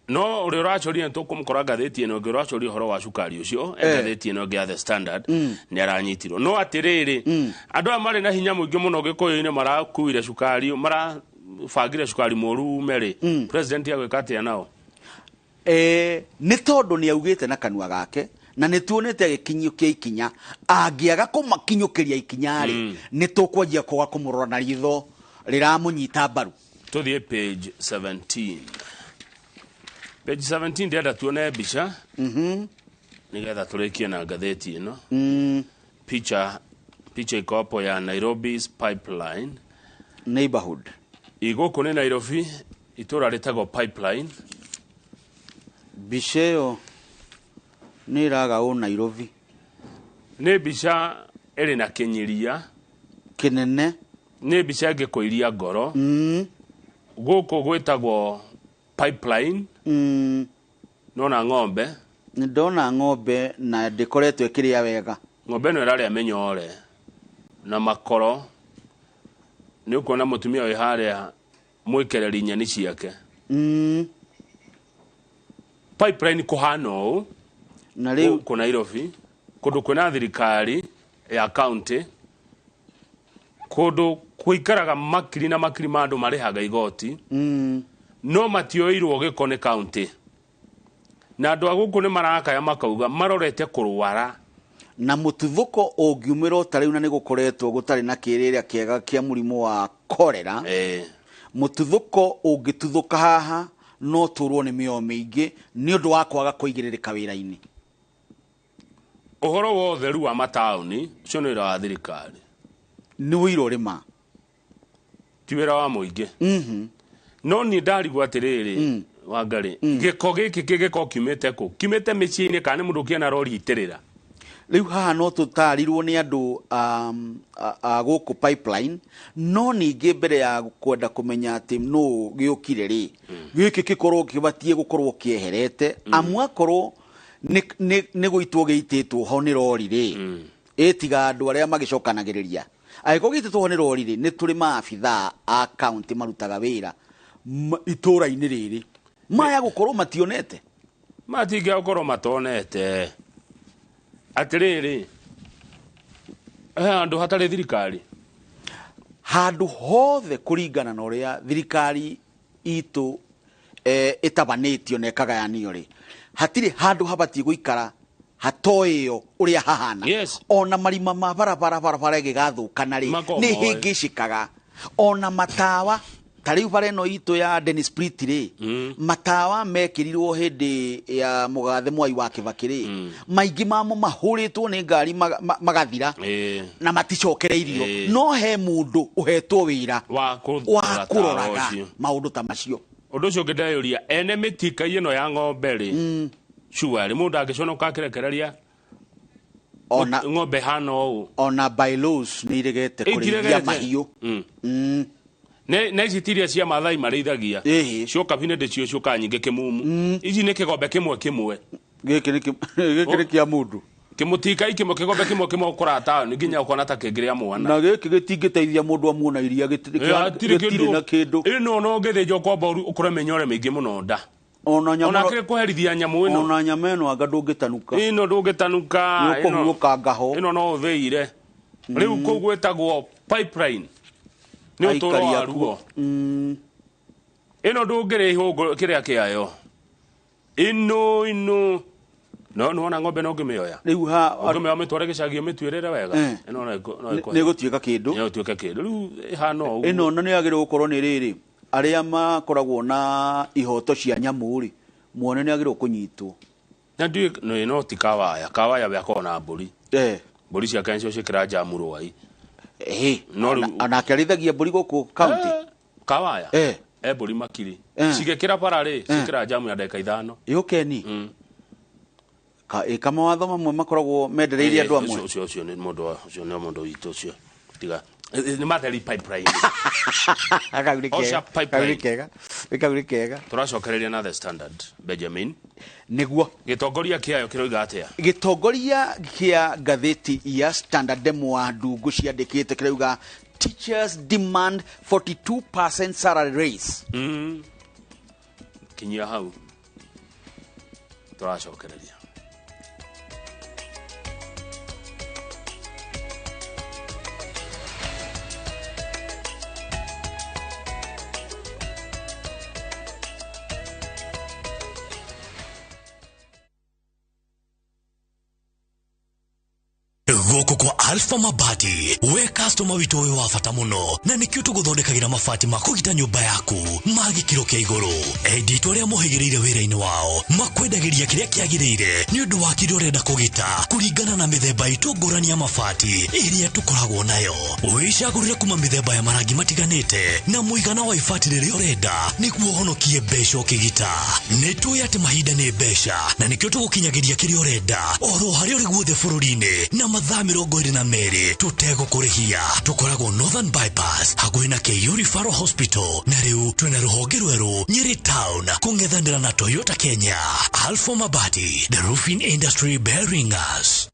no uri uracoria tukumukora ngathĩti ino ngi uracoria horo wa cukari ucio ngathĩti ino ngi The Standard ni aranyitirwo no atiriri andu amari na hinya muingi muno gikoyo-ini marakuire cukari marabangire cukari moru meri president agwika atia nao ni tondu ni augite na kanua gake na nĩ tuonete agĩkinyio kia ikinya angĩaga kũmakinyũkĩria ikinya-rĩ nĩ tũkwanjia kwaga kũmũrora na ritho rĩramũnyita mbaru. Tũthiĩ page 17. Page 17 ndĩrenda tuone mbica nĩgetha tũrĩkie na ngathĩti ĩno. Picha ikopo ya Nairobi's pipeline neighborhood. Igũkũ nĩ Nairobi itũra rĩtagwo pipeline. Mbica ĩyo nĩ iraga o Nairobi. Nĩ mbica ĩrĩ na kĩnyiria kĩnene. Nĩ mbica ĩngĩkũiria ngoro. Gũkũ gwĩtagwo pipeline. Nona ng'ombe. Nĩ ndona ng'ombe na ndĩkoretwo ĩkĩrĩa wega. Ng'ombe ĩno ĩrarĩa mĩnyore na makoro. Nĩ ũkuona mũtumia wĩ harĩa mwĩkereri nyeni ciake. Pipeline kũhana ũũ na rĩu kũ Nairobi kũndũ kwĩna thirikari ya county kũndũ kwĩkaraga makiri na makiri ma andũ marĩhaga igoti no matioirwo gĩko nĩ county na andũ a gũkũ nĩ marakaya makauga marorete kũrwara na mũtuthũko ũngiumĩra ta rĩu na nĩ gũkoretwo gũtarĩ na kĩrĩrĩa kĩega kĩa mũrimũ wa korera mũtuthũko ũngĩtuthũka haha no turwo nĩ mĩoyo mĩingĩ nĩ ũndũ wa kwaga kũigĩrĩrĩka wĩra-inĩ. Ũhoro wa ũtheru wa mataũni ũcio nĩ wĩra wa thirikari. Nĩ wĩra ũrĩma ti wĩra wa mũingĩ. No niĩ ndarigwo atĩrĩrĩ Wangari gĩko gĩkĩ kĩgĩko kiumĩte kũ? Kiumĩte mĩciĩ-inĩ kana nĩ mũndũ kĩana rori itĩrĩra? Rĩu haha no tũtarirwo nĩ andũ gũkũ pipeline no ningĩ mbere ya kwenda kũmenya atĩ no gĩũkire rĩ gĩkĩ gĩkorwo kĩbatie gũkorwo kĩeherete amu akorwo nĩ gũitwo gĩitĩtwo ho nĩ rori rĩ ĩtiga andũ arĩa magĩcokanagĩrĩria agĩkorwo gĩitĩtwo ho nĩ rori rĩ nĩ tũrĩ maabithaa a county marutaga wĩra itũra-inĩ rĩrĩ maya gũkorwo mationete matingĩa gũkorwo matonete atĩrĩrĩ handũ hatarĩ thirikari handũ hothe kũringana na ũrĩa thirikari itũ ĩtabanĩtio na ĩkagayanio rĩ hatirĩ handũ habatie gũikara hatoĩyo ũrĩa hahana ona marima ma barabara ĩgĩgathũkana rĩ nĩ hĩngĩcikaga ona matawa ta rĩu bara ĩno itũ ya Dennis Sprit rĩ matawa mekĩrirwo hĩndĩ ya mũgathe Mwai wa Kĩbakĩ rĩ maingĩ mamo mahũrĩtwo nĩ ngari magathira na maticokereirio no he mũndũ ũhetwo wĩra wa kũroraga maũndũ ta macio. Ũndũ ũcio ngĩndeyũria ene mĩtika ĩno ya ng'ombe rĩ shuari mũndũ angĩconoka akĩrekereria ng'ombe hana ũũ ona bylaws nĩ iregete kũrĩithia mahiũ na icitiria cia Maathai marĩithagia cio kabine ndĩcio cioka nyingĩ kĩmumu ici nĩ kĩgombe kĩmwe gĩkĩ nĩ kĩa mũndũ kĩmũtika ikĩmwe kĩgombe kĩmwe ũkora taũni nginya ũkona ta kĩngĩrĩa mwana na gĩkĩ gĩtingĩteithia mũndũ amuona iria gĩtirĩ na kĩndũ ĩno no ngĩthĩnjwo kwamba ũkore mĩnyore mĩingĩ mũno nda ona kĩrĩ kũherithia nyamũ ĩno ona nyama ĩno anga ndũngĩtanuka ĩno ndũngĩtanuka ĩno no ũthĩire rĩu kũu gwĩtagwo pipeline nĩ ũtũũro wa ruo ĩno ndũngĩrĩhwo kĩrĩa kĩayo ĩno no ona ng'ombe no ngĩmĩoya rĩu ha ngĩmĩoya mĩtware gĩcagio mĩtuĩrĩre wega nĩ gũtuĩka kĩndũ rĩu ĩhana ũguo ĩno na nĩ yagĩrĩirwo gũkorwo nĩ rĩrĩ arĩa makoragwo na ihoto cia nyamũ rĩ muone nĩ yagĩrĩirwo kũnyitwo na ndiũĩ no ti kawaya we akorwo na mbũri mbũri ciake nĩcio ciĩkĩra njamu rwai onake arĩithagia mbũri gũkũ kaũntĩ kawaya mbũri makiri cigĩkĩra bara rĩ ciĩkĩra njamu ya ndagĩka 5 yũkeni kamawatho mamwe makoragwo mendereirie andũ amwe ũcio nĩ mũndũ witũ ũcio tiga nĩ matheri pipeline ĩkauri kega tũracokereria na the standard Benjamin nĩguo gĩtongoria kĩayo kĩroiga atĩa gĩtongoria kĩa ngathĩti ya Standard mwa ndungu ciandĩkĩte kĩrauga teachers demand 42% salary raise kinyia hau tũracokereria gũkũ kwa Alpha Mabati we customer witũ ũyũ wa bata mũno na nĩkĩo tũgũthondekagĩra mabati ma kũgita nyũmba yaku ma gĩkĩro kĩa igũrũ enditũ arĩa mohĩgĩrĩire wĩra-inĩ wao makwendagĩria kĩrĩa kĩagĩrĩire nĩ ũndũ wa kĩrĩa ũrenda kũgita kũringana na mĩthemba itũ ngũrani ya mabati ĩrĩa tũkoragwo nayo wĩcagũrĩre kuma mĩthemba ya marangi matiganĩte na mũigana wa ibati rĩrĩa ũrenda nĩguo ũhonokie mbeca ũkĩgita nĩtũĩ atĩ mahinda nĩ mbeca na nĩkĩo tũgũkinyagĩria kĩrĩa ũrenda oro harĩa ũrĩ guothe bũrũri-inĩ na mathaa 22 tutegũkũrĩhia tũkoragwo Northern Bypass hakuhĩ na KU Referral Hospital na rĩu twĩna rũhonge rwerũ Nyeri Town kũng'ethanĩra na Toyota Kenya Alpha Mabati the roofing industry bearing us.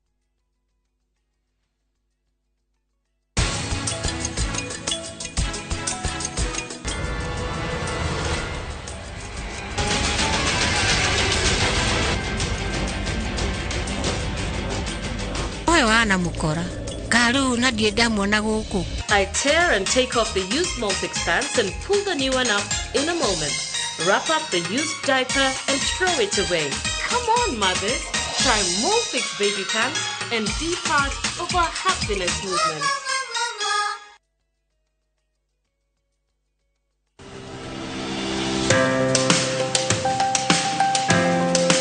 Wana mukora karu na ndienda mwana guku. I tear and take off the used Molfix pants and pull the new one up in a moment. Wrap up the used diaper and throw it away. Come on, mothers. Try Molfix baby pants and be part of our happiness movement.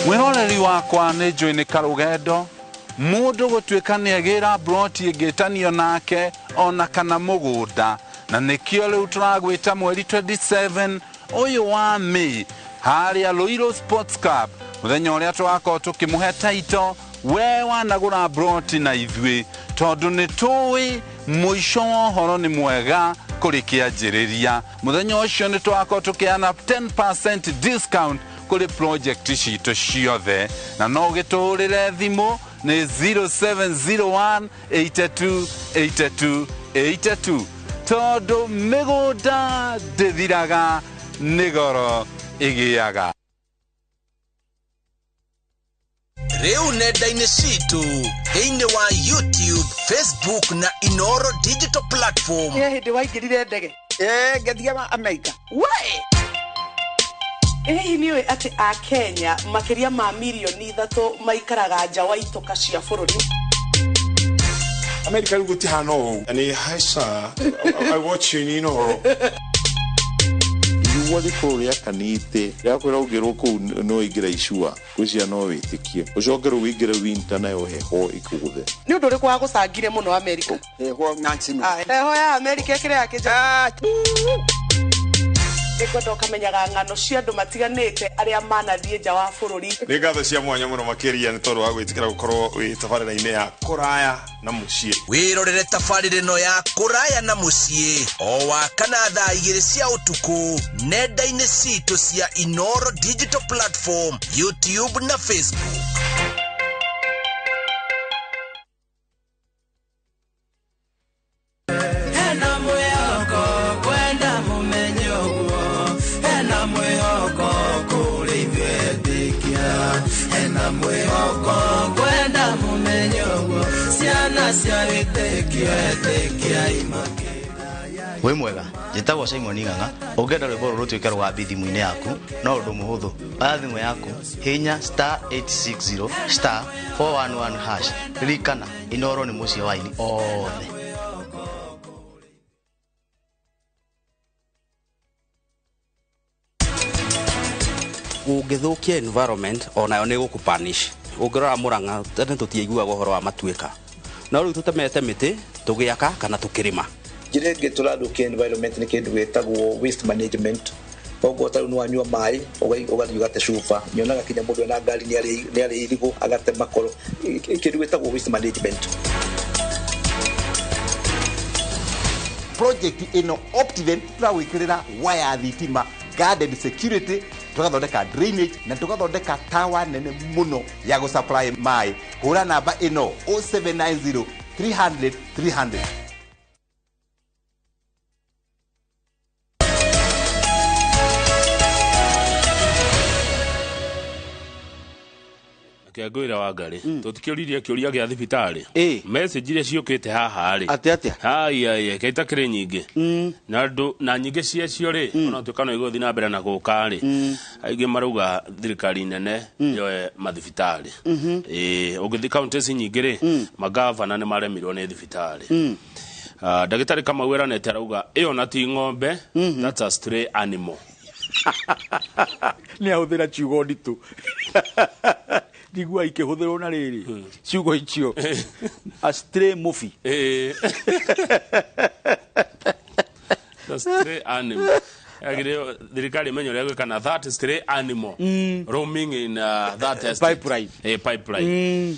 Mwĩhoreri wakwa nĩ njũĩ nĩ karũgendo mũndũ gũtuĩka nĩ agĩra broti ĩngĩtanio nake ona kana mũgũnda na nĩkĩo rĩu tũragwĩta mweri 27 ũyũ wa May harĩa Ruiru Sports Club mũthenya ũrĩa tũgakorwo tũkĩmũhe taito we wanagũra broti na ithuĩ tondũ nĩ tũĩ mũico wa ũhoro nĩ mwega kũrĩ kĩanjĩrĩria mũthenya ũcio nĩ tũgakorwo tũkĩana 10% discount kũrĩ project citũ ciothe na no gĩtũrĩre thimũ nĩ 0701 82 82 82 tondũ mĩgũnda ndĩthiraga nĩ goro ĩgĩaga. Rĩu nenda-inĩ citũ thĩinĩ wa YouTube, Facebook na Inooro digital platform. Hĩndĩ waingĩrire ndege ngathiaga Amerika hihi nĩũĩ atĩ a Kenya makĩria ma milioni 3 maikaraga nja wa itoka cia bũrũri. Amerika rĩu gũtihana ũũ ni haica I watch you in Inooro. Wali kũrĩa kanite yakwĩra ũngĩrwo kũu no ingĩra icua gwĩcia no wĩtĩkie ũcokerwo wĩingĩre winter nayo heho ikũgũthe nĩ ũndũ ũrĩkũ wagũcangire mũno Amerika heho Nancy heho ya Amerika ĩkĩrĩa kĩnja nĩkwenda ũkamenyaga ng'ano cia andũ matiganĩte arĩa manathiĩ nja wa bũrũri. Nĩ ngatho cia mwanya mũno makĩria nĩ tondũ wa gwĩtĩkĩra gũkorwo wĩ tabarĩra-inĩ ya kũraya na mũciĩ. Wĩrorere tabarĩra ĩno ya kũraya na mũciĩ o wakana thaa 2 cia ũtukũ nenda-inĩ citũ cia Inooro digital platform, YouTube na Facebook. we mwega njitagwo Simon Ng'ang'a ungenda rwimbo ruru tuike rwa thimu-ini yaku no undu muhuthu oya thimu yaku hinya *860 *411# ririkana Inooro ni muciĩ wa ini othe. Ungithukia environment onayo ni gukupanish ungirora Murang'a tene tutiaiguaga uhoro wa matuika na riu tutemete miti tugiaka kana tukirima jirenge turadukia environment ni kindu gitagwo waste management ogo taru no anywa mai ugathiĩ ugate cuba nyonaga kinya mundu ena ngari ni ari irigu agate makoro kindu gitagwo waste management. Project ino Optiven turawikirira waya thitima garden security tugathondeka drainage na tugathondeka tawa nene muno ya go supply mai hura namba ino 0790 300 300. Kiagwira wa ngari tutikiririe kiuria gia thibitari message ile ciukite haha ri atia ai kaita kire nyingi na nyingi cia ri ona tukano igothi na mbere na guka ri aingi maruga thirikari nene yoe mathibitari ugithi counties nyingi ri magavana ni maremirwo ni thibitari ndagitari kama wera nete arauga iyo na ti ng'ombe that's a stray animal ni ahuthira ciugo nditu digwa ikihuthirwo na riri ciugo icio a stray movie the stray animal agire thirikari menyore gwikana that stray animal roaming in that pipeline pipeline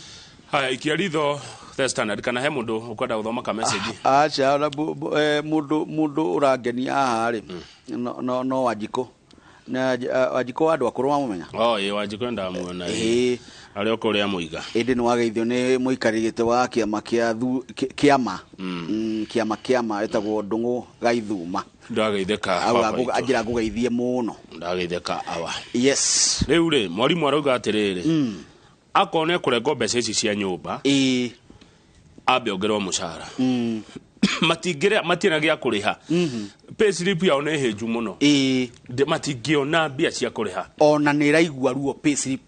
haya ikiaritho the standard kana he mundu ukwenda guthoma ka message acha mundu urangenia haha ri no Wanjiko na Wanjiko wandu akuru wa mumenya Wanjiko ndamuona ari okuria muiga indi ni wageithio ni muikarigite wa kiama kiama etagwo Ndung'u Gaithuma ndageitheka ajira ngugeithie muno ndageitheka awa yes riu ri mwarimu arauga atiriri akone kurengo mbeca ici cia nyumba ambe ongerwo mucara matina gya kuriha payslip yao ne heju muno matingiona mbia cia kuriha ona ni raigua ruo payslip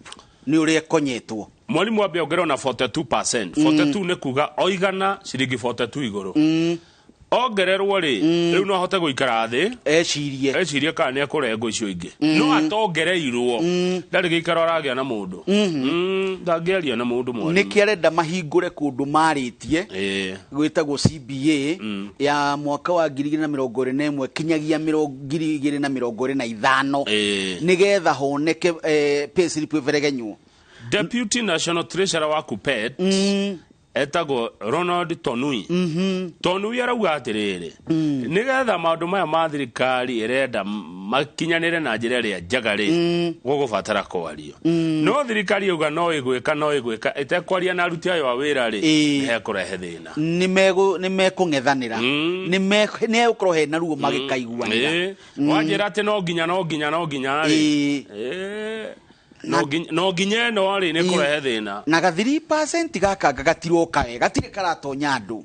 ni uri konyetwo mwalimu ambe ongerwo na 42% 42 ne kuga oigana ciringi 42 iguru ongererwo ri riu no ahote guikara thi ecirie kana ni akurengo icio ingi no atongereirwo ndari gikara aragia na mundu ndangĩaria na mundu mwalimu niki arenda mahingure kundu maritie gwitagwo CBA ya mwaka wa 2021 kinyagia 2025 nigetha honeke payslip iveregenywo. Deputy National Treasurer wa Kupet etagwo Ronald Tonui arauga atiriri nigetha maundu maya ma thirikari irenda makinyanire na njira ria njagari gugubatara kwario no thirikari yuga no igwika itekwaria na aruti ayo a wira ri he kurehe thina ni mekung'ethanira ni ukurohe na ruo magikaiguanira wanjira ati no nginya ri no nginya no ari ne kurehe thina na ga 3% gaka gatiroka wega gatire karatonya andu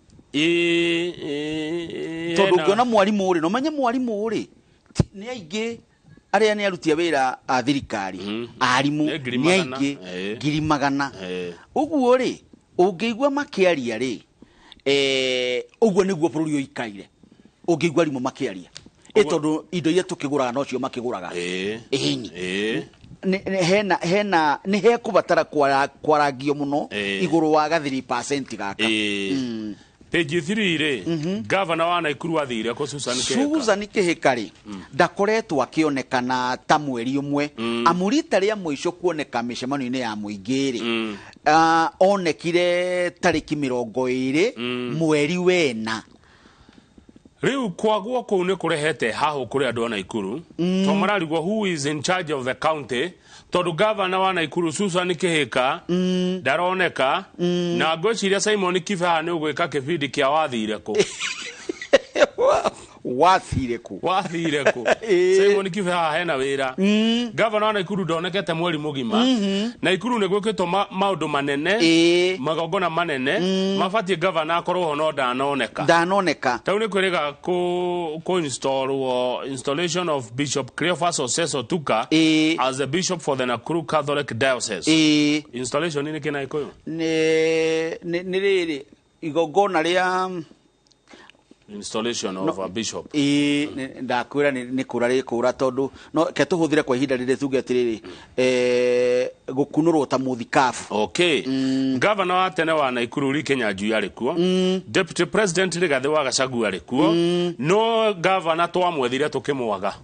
tondu ngiona mwarimu uri no menye mwarimu uri ni aingi aria ni arutia wira a thirikari arimu ni aingi ngiri magana uguo ri ungiigua makiaria ri uguo niguo bururi uikaire ungiigua rimu makiaria tondu indo iria tukiguraga no cio makiguraga ni he kubatara kwaragio muno iguru wa ga 3% gaka page 3 ri governor wa Naikuru athire ko Susan Kihika ri ndakoretwo akionekana ta mweri umwe amurita ria mwisho kuoneka micemano-ini ya muingi ri onekire tariki 20 mweri wena riu kwagwo kuu ni kurehete hahu kuri andu a Naikuru to mararigwo who is in charge of the county tondu governor wa Naikuru Susan Kihika ndaroneka na ngwiciria Simon Kifa ni ugwika kibindi kia wathire ku wathire ku Simon Kibe haha hena wira Governor wa Naikuru ndonekete mweri mugima Naikuru nĩ gwĩkĩtwo maũndũ manene magongona manene mabatie governor akorwo ho no ndanoneka tau nĩ kwĩrĩga ku installation of Bishop Cleophas Oseso Tuka as the bishop for the Nakuru Catholic Diocese installation nĩ kĩna ikoyo nĩ rĩrĩ igongona rĩa installation of a bishop ndakwira ni kura tondu no ke tuhuthire kwa ihinda rire tuge atiriri gukunurwo ta muthikafu governor wa tene wa Naikuru ri Kenya Njui ari kuo deputy president Rigathi wa Gachagua ari kuo no governor twamwethire tukimwaga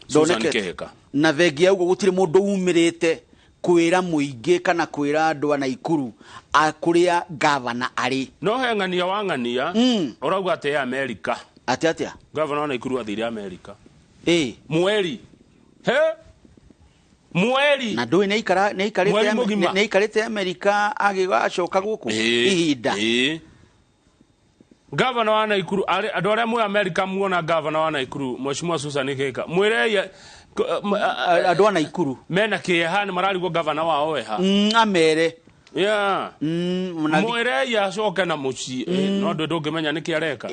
ndoneke na thengia ugo gutire mundu umirite kwira muingi kana kwira andu a Naikuru akuria governor ari no hengania wangania urauga ate America atia governor wa Naikuru athire America mweri na ndui ne ikarite America agigacoka guku ihinda governor wa Naikuru andu aria mu America muona governor wa Naikuru Mheshimiwa Susan Kika mwire andu a Naikuru mena kieha ni mararigwo governor wao weha amere mwire ya coke na muci no ndungimenya niki areka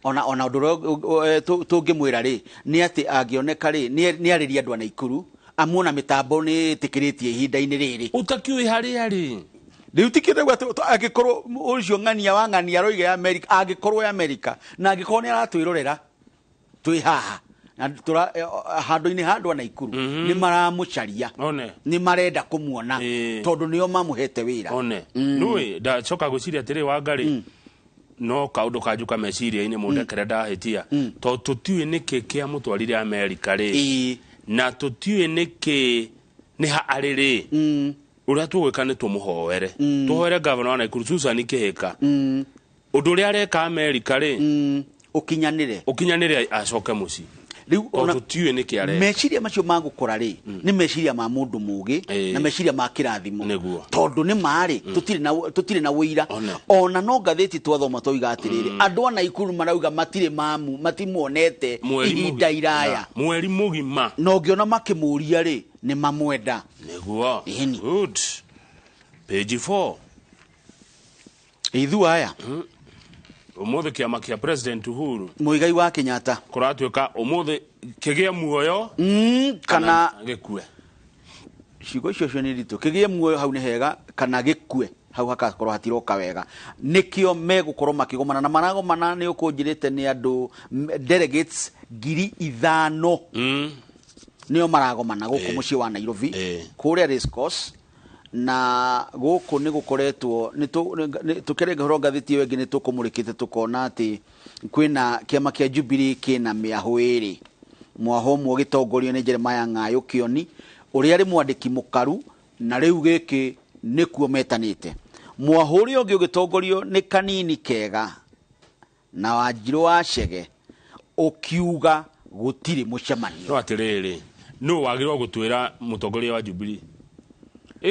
ona ndu tungimwira ri ni ati angioneka ri ni ariria andu a Naikuru amuona mitambo ni tikiritie ihinda-ini riri utakiui hari ari riu tikire agikorwo ucio ng'ania wa ng'ania roige America agikorwo America na agikorwo ni aratwirorera twi haha na tura handu-ini handu a Naikuru ni maramucaria ni marenda kumuona tondu nio mamuhete wira nui ndacoka guciria atiri wa ngari no kaundu kanjuka meciria-ini mundekere ndahitia to tutiui niki kia mutwarire America ri na tutiui niki ni ha ariri uria tugwika ni tumuhoere tuhoere governor wa Naikuru Susan Kihika undu uria areka America ri ukinyanire acoke muci riu meciria macio magukora ri ni meciria ma mundu mugi na meciria ma kirathimo tondu ni mari tutire na wira ona no ngatheti twathoma toiga atiriri andu a Naikuru marauga matire mamu matimuonete ihinda iraya mweri mugima no ngiona makimuria ri ni mamwenda neguo good page 4 ithu aya umuthi kiama kia president Uhuru muigai wa Kenyatta kuratuika umuthi kigie muoyo kana gikue cigo icio ni ritu kigie muoyo hau ni hega kana gikue hau hakakorwo hatiroka wega nikio megukorwo makigomana na maragomana ni ukunjirite ni andu delegates 5,000 nio maragomana guku mucii wa Nairobi kuria race course na guku ni gukoretwo ni tukirenga horo ngathiti iyo ingi ni tukumurikite tukona ati kwina kiama kia Jubilee kina miahwiri mwahomwo gitongorio ni Jeremiah Ng'ayo Kioni uria ari mwandiki mukaru na riu giki nikuo metanite mwahuri ungi ugitongorio ni kanini kega na Wanjiru wa Chege ukiuga gutiri mucemanio no atiriri no wagirwo gutwira mutongoria wa Jubilee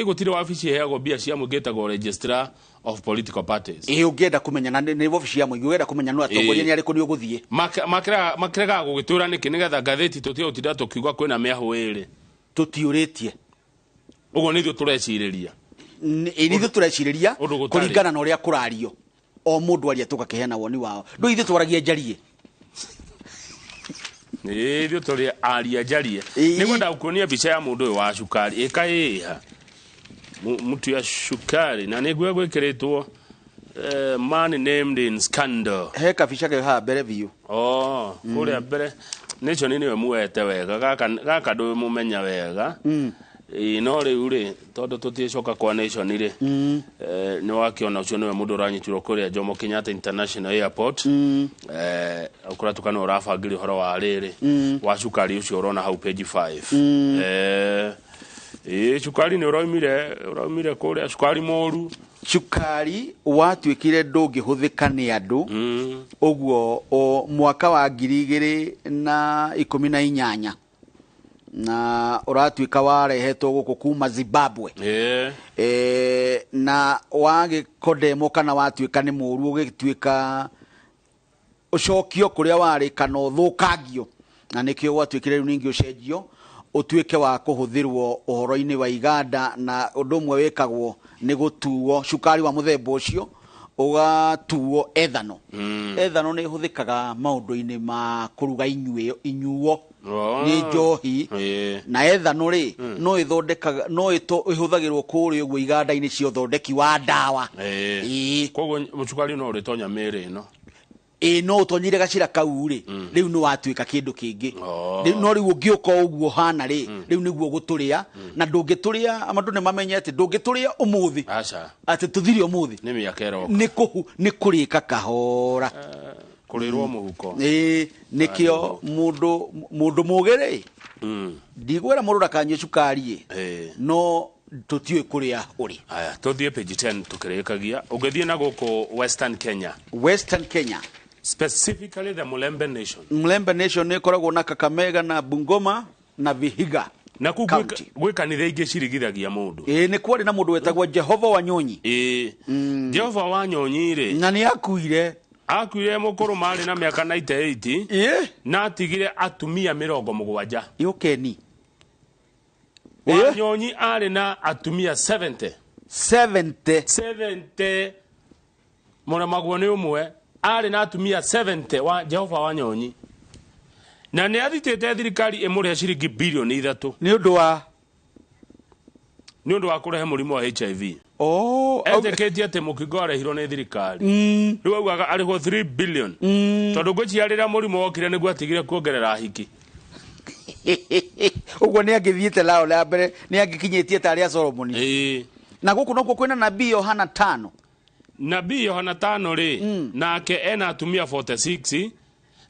gutire wabici heagwo mbia cia mugetagwo registrar of political parties ungienda kumenya na ni wabici ya muingi ungienda kumenya no atongoria ni ariku ni uguthie makiraga gugitura niki nigetha ngatheti tutio utinda tukiuga kwina miahwiri tutiuritie ugo nithio tureciriria nithio tureciriria kuringana na uria kurario o mundu aria tukakihena woni wao ndu ithio twaragia njarie nithio turi aria njarie nigwenda gukuonia bica ya mundu uyu wa cukari ikaiha mutu ya shukari na niguo gwikiritwo man named in scandal he kabica ke ha mbere biu kuria mbere nicho nini we muete wega gaka ndu mumenya wega no riu ri tondu tuticoka kwa nation ri ni wakiona ucio niwe mundu uranyitirwo kuria Jomo Kenyatta International Airport ukura tukana urabangiri horo wa riri wa cukari ucio urona hau page 5 cukari ni uraumire kuria cukari moru cukari watwikire ndungihuthika ni andu uguo o mwaka wa 2018 na uratwika warehetwo guku kuma Zimbabwe na wagikodemo kana watwika ni muru ugitwika ucokio kuria wari kana uthukangio na nikio gwatuikire riu ningi ucenjio utuike wa kuhuthirwo uhoro-ini wa iganda na undu mwe wikagwo ni gutuo cukari wa muthemba ucio ugatuo ethano ethano ni huthikaga maundu-ini ma kuruga inyuo ni njohi na ethano ri no ithondekaga no ihuthagirwo kuri uguo iganda-ini cio thondeki wa ndawa koguo mucukari no uritonya miri no no utonyire gacira kau ri riu no watuika kindu kingi no riu ungiuka uguo hana ri riu niguo guturia na ndungituria amandu ne mamenyete ndungituria umuthi ati tuthiri umuthi ni miakero ni kurika kahora kurirwo muhuko nikio mundu mugere ndigwera mundu dakanye cukari no tutiwe kuria uri aya tuthie page 10 tukirikagia ugethie na guko Western Kenya specifically the Mulembe Nation ni koragwo na Kakamega na Bungoma na Vihiga na gwe kanitha ingi cirigithagia mundu ni kwari na mundu wetagwo Jehova Wanyonyi Jehova Wanyonyi ri na ni akuire mukuru mari na miaka 98 na atigire atumia 70 yokeni Wanyonyi ari na atumia 70 mwana magwo ni umwe ari na atumia 70 wa Jehova Wanyonyi na ni athitete thirikari imure ciringi bilioni 3 ni undu wa kurehe murimu wa HIV eteketie ati mukingo arehirwo ni thirikari riu augaga arihwo 3 billion tondu ngwiciarira murimu wokire niguo atigire kuongerera hiki uguo ni angithiete lao la mbere ni angikinyitie tari ya Solomon na guku no kwina nabii Yohana 5 ri nake ena atumia 46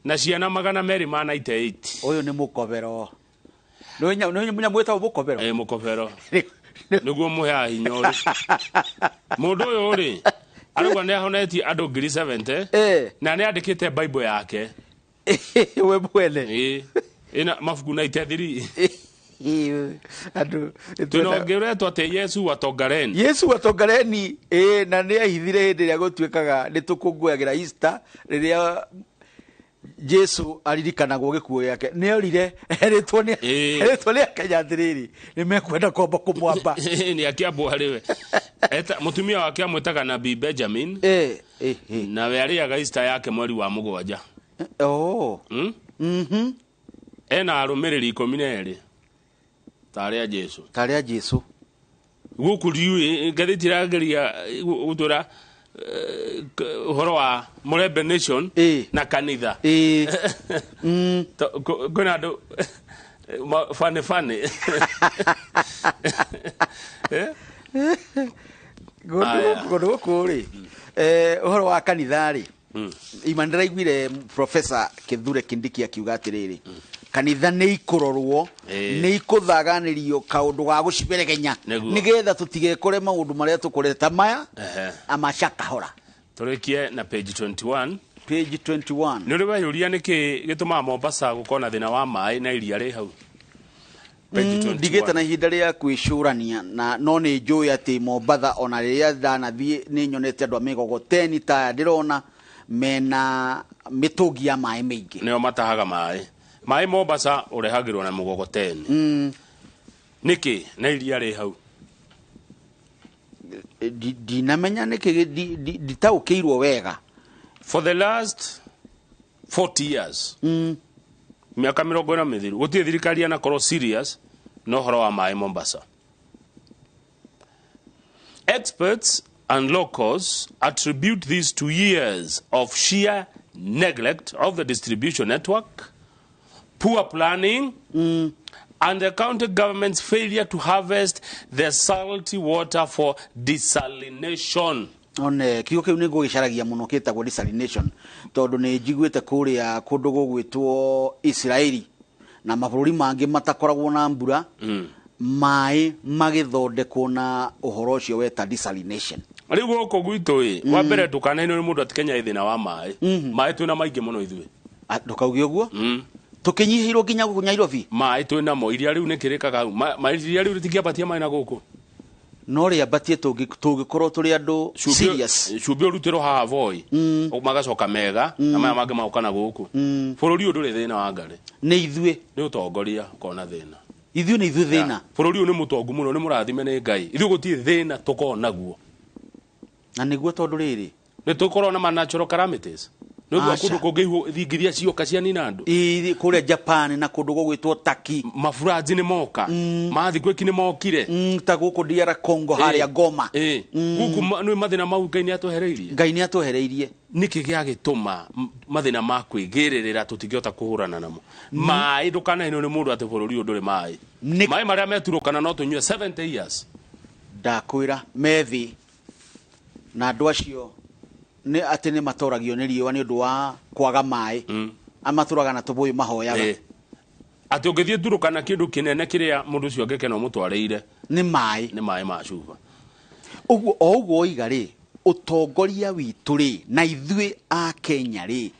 na ciana 298 uyu ni mukobero no munya mweta mukobero mukobero niguo muhe hinya uri mundu uyu ri arugwa ni ahoneti andu 70 na ni andikite Bible yake we mwene ina mafuku 93 tunongeretwo ati Yesu watongareni na ni ahithire hindi ria gutuikaga ni tukunguagira Easter riria Jesu alirikanagwo gikuo yake ni orire eritwo ni Kenya ndiriri ni mekwenda kwamba kumwamba ni akiambo hariwe mutumia wake amwetaga nabii Benjamin na we ariaga Easter yake mweri wa 7 ena arumiriri 12 taria Jesu guku riu ngathiti rageria gutura uhoro wa Mulembe Nation na kanitha kuna andu fane godo kuri uhoro wa kanitha ri imandira igwire Professor Kithure Kindiki akiuga atiriri kanitha ni ikurorwo ni ikuthaganirio kaundu ga guciberegenya nigetha tutigekore maundu maria tukureta maya amacakahora turikie na page 21 ni uri wayuria niki gituma Mombasa gukona thina wa mai na iria ri hau ndigite na ihinda ria kwicurania na no ni njui ati Mombasa ona riria ndanathie ni nyonete andu amigogoteni ta ndirona mena mitungi ya mai mingi nio matahaga mai Mombasa urehagirwo na mugogoteni niki na iria ri hau dinamenya niki ditaukiirwo wega for the last 40 years miaka 40 mithiru gutie thirikari ana korwo serious no horo wa mai Mombasa. Experts and locals attribute this to years of sheer neglect of the distribution network, poor planning, and the county government's failure to harvest the salty water for desalination. One kiugo kiu ni gugicaragia muno kitagwo desalination tondu ni njiguite kuria kundu gugwitwo Israeli na mabũrũri mangi matakoragwo na mbura mai magithondekwo na uhoro ucio weta desalination. Riu goko gwitu wa mbere tukanene ni mundu atikenya ithina wa mai mai twina maingi muno ithui ndukauge uguo tukinyihirwo nginya guku Nairobi mai twina mo iria riu nikirikaga mai iria riu tikiabatia mai na guku no ri abatie tũngĩkorwo tũrĩ andũ serious cumbi ũrutĩrwo haha voi magacoka mega na maya mangĩ maũkana gũkũ bũrũri ũyũ ndũrĩ thĩna wa ngarĩ nĩ ithuĩ nĩ ũtongoria ũkona thĩna ithuĩ nĩ ithuĩ thĩna bũrũri ũyũ nĩ mũtongu mũno nĩ mũrathime nĩ Ngai ithuĩ gũtirĩ thĩna tũkorwo naguo na nĩguo tondũ rĩrĩ nĩ tũkorwo na natural calamities nĩ ũguo kũndũ kũngĩ thingiria cioka cia nina andũ kũrĩa Japan na kũndũ gũgwĩtwo Turkey maburanji nĩ moka mathikũki nĩ mokire ta gũkũ DR Congo harĩa Goma gũkũ nĩ mathĩna mau Ngai nĩ atwehereirie Ngai nĩ atwehereirie nĩkĩ gĩagĩtũma mathĩna ma kwĩgĩrĩrĩra tũtingĩhota kũhũrana namo maĩ ndũkanainwo nĩ mũndũ atĩ bũrũri ũyũ ndũrĩ maĩ maĩ marĩa meturũkana no tũnyue 70 years ndakwĩra methi na andũ acio nĩ atĩ nĩ matoragio nĩ riũa nĩ ũndũ wa kwaga maĩ amatũraga na tũbũyũ mahoyaga atĩ ũngĩthiĩ turũkana kĩndũ kĩnene kĩrĩa mũndũ ũcio angĩkena ũmũtwarĩire nĩ maĩ ma cuba ũguo o ũguo oiga rĩ ũtongoria witũ rĩ na ithuĩ a Kenya rĩ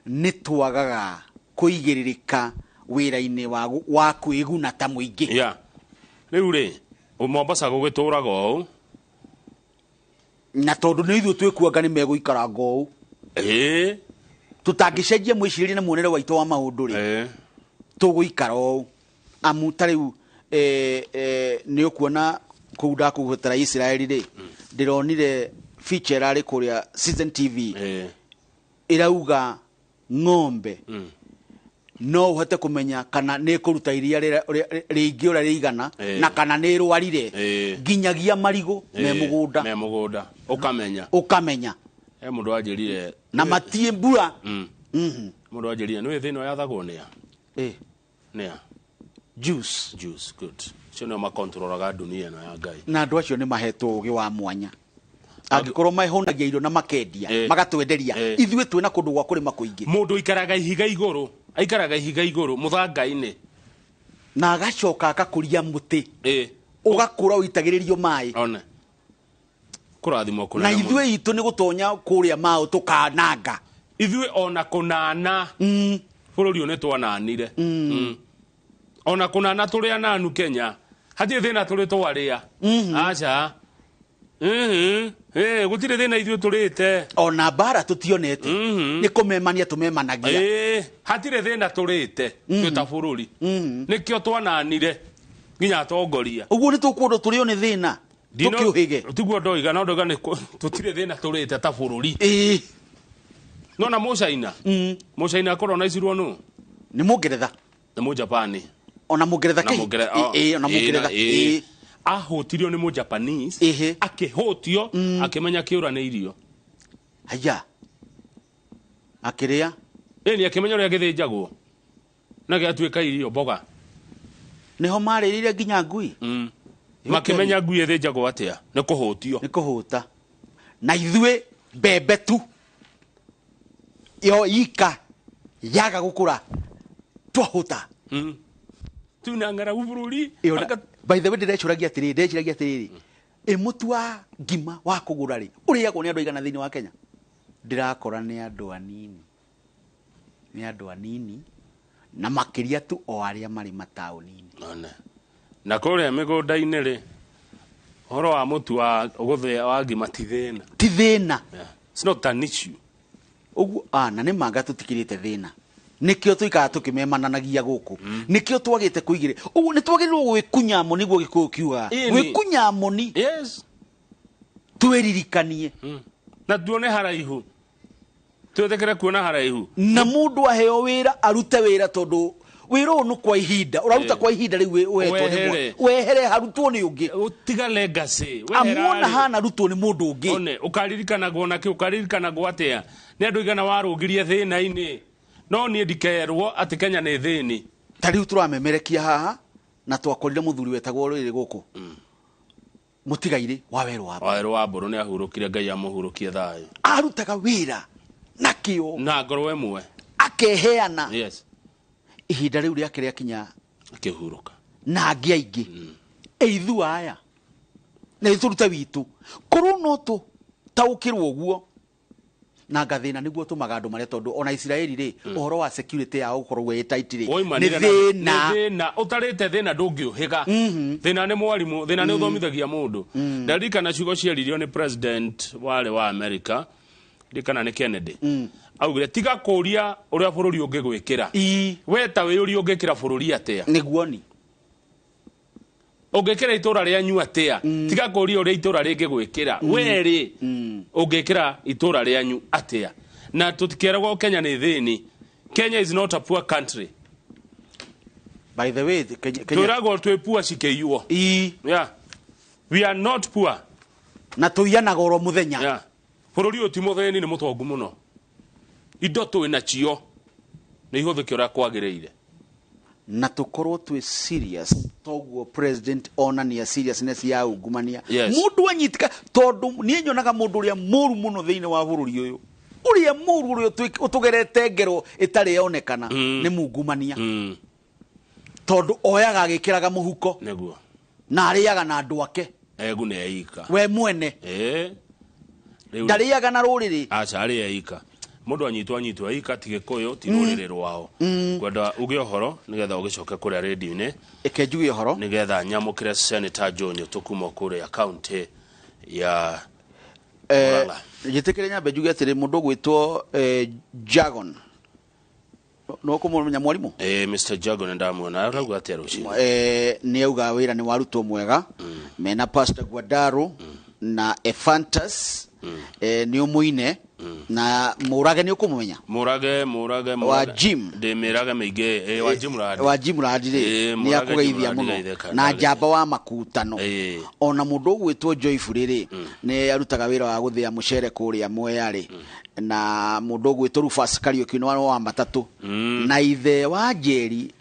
nĩ twagaga kũigĩrĩrĩka wĩra-inĩ wa kwĩguna ta mũingĩ rĩu rĩ Mombasa gũgĩtũraga ũũ na tondũ nĩ ithuĩ twĩkuanga nĩ megũikaranga ũũ tũtangĩcenjia mwĩcirĩrie na muonere waitũ wa maũndũ rĩ tũgũikara ũũ amu ta rĩu nĩ ũkuona kũu ndakũgwetera Israeli rĩ ndĩronire feature ĩrarĩ kũrĩa Citizen TV ĩrauga ng'ombe no ũhote kũmenya kana nĩ kũruta iria rĩingĩ ũrĩa rĩigana na kana nĩ rwarire nginyagia marigũ me mũgũnda ũkamenya he mũndũ wanjĩrire na matie mbura mũndũ wanjĩrire nĩ thĩna yathagwo nĩa juice good cio nĩo makontrolaga dunia ĩno ya Ngai na andũ acio nĩ mahetwo ũgĩ wa mwanya angĩkorwo mahonagia irio na makendia magatwenderia ithuĩ twĩna kũndũ gwa kũrĩma kũingĩ mũndũ aikaraga ihiga igũrũ mũthanga-inĩ na agacoka agakũria mũtĩ ũgakũra ũitagĩrĩrio maĩ kũrathimwo kũnene na ithuĩ itũ nĩ gũtonya kũrĩa maũ tũkananga ithuĩ ona kũnana bũrũri ũyũ nĩ twananire ona kũnana tũrĩ ananu Kenya hatirĩ thĩna tũrĩ twarĩa aca gũtirĩ thĩna ithuĩ tũrĩte ona mbara tũtionete nĩ kũmemania tũmemanagia hatirĩ thĩna tũrĩte twĩ ta bũrũri nĩkĩo twananire nginya atongoria ũguo nĩ tũkwendwo tũrĩo nĩ thĩna tũkĩũhĩge tiguo ndoiga no ndoiga tũtirĩ thĩna tũrĩte ta bũrũri nona mũcaina akorwo na icirwo nũ nĩ mũngeretha nĩ mũjapani ona mũngeretha ona mũngeretha ahũtirio nĩ mũjapanese akĩhũtio akĩmenya kĩũra nĩ irio haya akĩrĩa nĩ akĩmenya ũrĩa gĩthĩnjagwo na gĩatuĩka irio mboga nĩho marĩrĩire nginya ngui makĩmenya ngui ĩthĩnjagwo atĩa nĩ kũhũtio nĩ kũhũta na ithuĩ mbembe tu yo ika yaga gũkũra twahũta tuna ng'aragu bũrũri by the way ndĩrecũragia atĩrĩrĩ mũtu wa ngima wa kũgũra rĩ ũrĩagwo nĩ andũ aigana thĩinĩ wa Kenya ndĩrakora nĩ andũ anini na makĩria tu o arĩa marĩ mataũni-inĩ na kũrĩa mĩgũnda-inĩ rĩ ũhoro wa mũtu wa gũthĩa wa ngima ti thĩna it's not an issue ũguo na nĩ manga tũtikĩrĩte thĩna nikio tuikaga tukimemananagia guku nikio twagite kuigire ugu ni twagirirwo gwikunyamo niguo gikuyu kiuga gwikunyamoni tweririkanie na tuone haraihu twethekere kuona haraihu na mundu aheo wira arute wira tondu wira unu kwa ihinda uraruta kwa ihinda riu wehere harutwo ni ungi utiga legacy amona hana rutwo ni mundu ungi one ukaririkana gona ki ukaririkana gwatea ni andu igana warugirie thina-ini no ni ndikerwo ati Kenya ni thini tariu turamemerekia haha na twakorire muthuri wetagwo riri guku mutigaire waweru wa mburu ni ahurukire Ngai amuhurukie thayo arutaga wira na kio na ngoro emwe akeheana ihinda riu riake ria kinya akihuruka na angi aingi eithu aya na ituruta witu korwo no tu taukirwo guo na gathina niguo tumaga andu maria tondu ona Israeli ri uhoro wa security ya ukorwo we tight ri ni thina utarite thina ndungiuhiga thina ni mwarimu thina ni uthomithagia mundu ndarikana ciugo ciaririo ni president wale wa America ndikana ni Kennedy augire tiga kuria uria bururi ungigwikira we ta we uri ungikira bururi atia niguoni ungikira itura ria nyu atia tiga kuria uria itura ringigwikira we ri ungikira itura ria nyu atia na tutikeragwo Kenya ni thini. Kenya is not a poor country. By the way, Kenya twe poor cikeyuo. Yeah. We are not poor. Na tuyanaga oro muthenya. Yeah. Bururi uti mutheni ni mutongu muno. Indo tu ina cio. Ni ihuthike ura kwagiriire. Na tukorwo twe serious toguo president ona ni seriousness ya ungumania. Mundu anyitika tondu ni nyonaga mundu uria muru muno thiine wa bururi uyu. Uria muru uria utugerete ngero itari yonekana ni mungumania. Tondu oyaga agikiraga muhuko. Neguo. Na ariaga na andu ake. Egu ne eika. We mwene. Ndariaga na ruriri. Acha ari eika. Mundu anyitwa eika tigikuyu ti ruriri rwao. Kwenda uge ohoro nigetha ugicoka kuria radio-ini. Ekenjugi ohoro nigetha nyamukire Senator John tukuma kuria county ya Jitekere nyambe njuge atiri mundu gwitwo Jagon no kumumenya mwarimu Mr. Jagon ndamwona aragu atia Rũciinĩ ni auga wira ni warutwo mwega mena Pastor Guadaro na Efantas ni umuine na Murage ni ukumumenya Murage wa Jim de Miraga meige wa Jim radire ni akugeithia muno na njamba wa makutano ona mundu gwitwo Joyful riri ni arutaga wira wa guthia mucere kuria Mweyari na mundu gwitwo Rufus Kariuki no wa matatu na ithe wa Njeri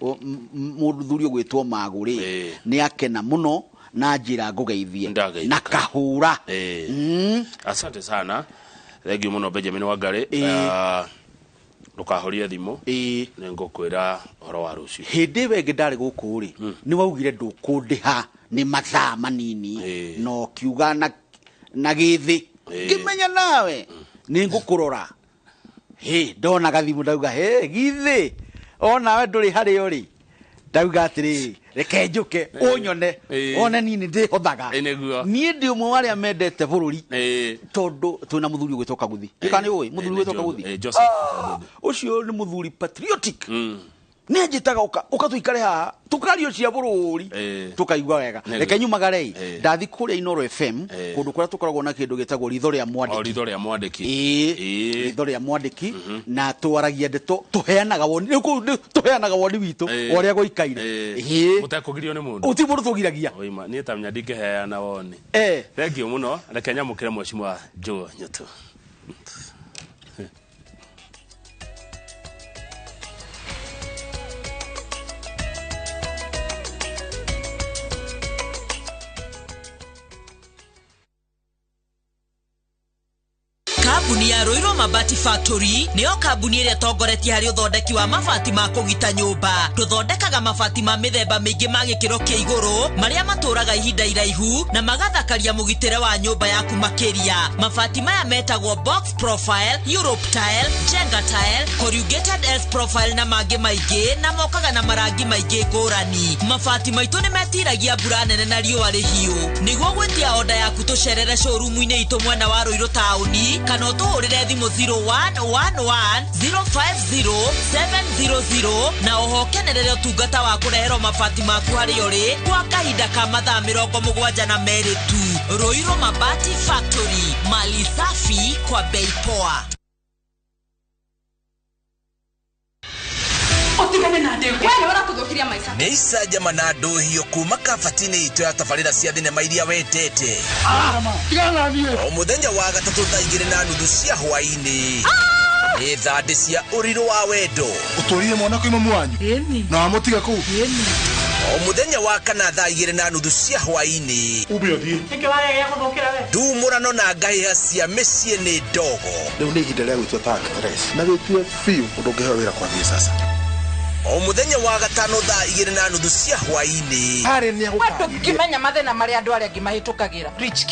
mundu thuri gwitwo Maguri ni akena muno na njira ngugeithie na kahura asante sana thank you muno Benjamin Wangari ndukahoria thimu ningukwira horo wa rucio hindi wenge ndari guku ri ni waugire ndukundiha ni mathaa manini no kiuga na githi ngimenya nawe ningukurora ndona gathimu ndauga githi ona we nduri hari uri ndauga atiri reke njuke unyone one nini ndi hothaga nie ndi umwe wari amendete bururi tondu twina muthuri gwitwo Kaguthi ikani uyi muthuri gwitwo Kaguthi ucio ni muthuri patriotic ne njitaga uka tuikare ha tukario cia bururi tukaigwa wega reke nyumagare ndathi kuria Inooro FM kundu kuria tukoragwo na kindu gitagwo ritho ria mwandiki ritho ria mwandiki na twaragia ndeto tuheanaga woni witu uria guikaire mutakugirio ni mundu uti mundu tugiragia oima ni tamnya ndikeheana woni thank you muno reke nyamukire mweshimwa Joe Nyoto Kambuni ya Roiro Mabati Factory niyo kambuni iria tongoretie hari uthondeki wa mabati ma kugita nyumba. Tuthondekaga mabati ma mithemba mingi ma gikiro kia iguru maria maturaga ihinda iraihu na magathakaria mugitire wa nyumba yaku makiria. Mabati maya metagwo box profile, Europe tile, Jenga tile, corrugated S profile na mangi maingi na mokaga na marangi maingi ngurani. Mabati maitu ni metiragia mbura nene na riũa rĩhiũ. Niguo gwetia order yaku tucerere showroom-ini itu mwena wa Roiro tauni kana tuhurire thimu 0111050700 na ohokenerere utungata wa kurehero mabati maku hari uri kwa kahinda ka mathaa 72 tu. Roiro Mabati Factory, mali safi kwa bei poa. Nisa jamana dohio kuma kafatini ito ya tafarira cia thinema iria wetete o muthenya wa gatatu thaa 2:30 cia hwaini ni thande cia uriro wa wendo uturire mwana kwa imamu wanyu na amutiga ku o muthenya wa kana thaa 2:30 cia hwaini ubio thie ikiwaya ya guthukira we dumurano na ngahiha cia micie ni ndogo riu ni ihinda ria gwitwa tag tres na gwitwa fiu ndungiheo wira kwa thie sasa o muthenya wa gatano thaa 2:30 cia hwaini hari ni ngimenya mathina maria andu aria ngimahitukagira rich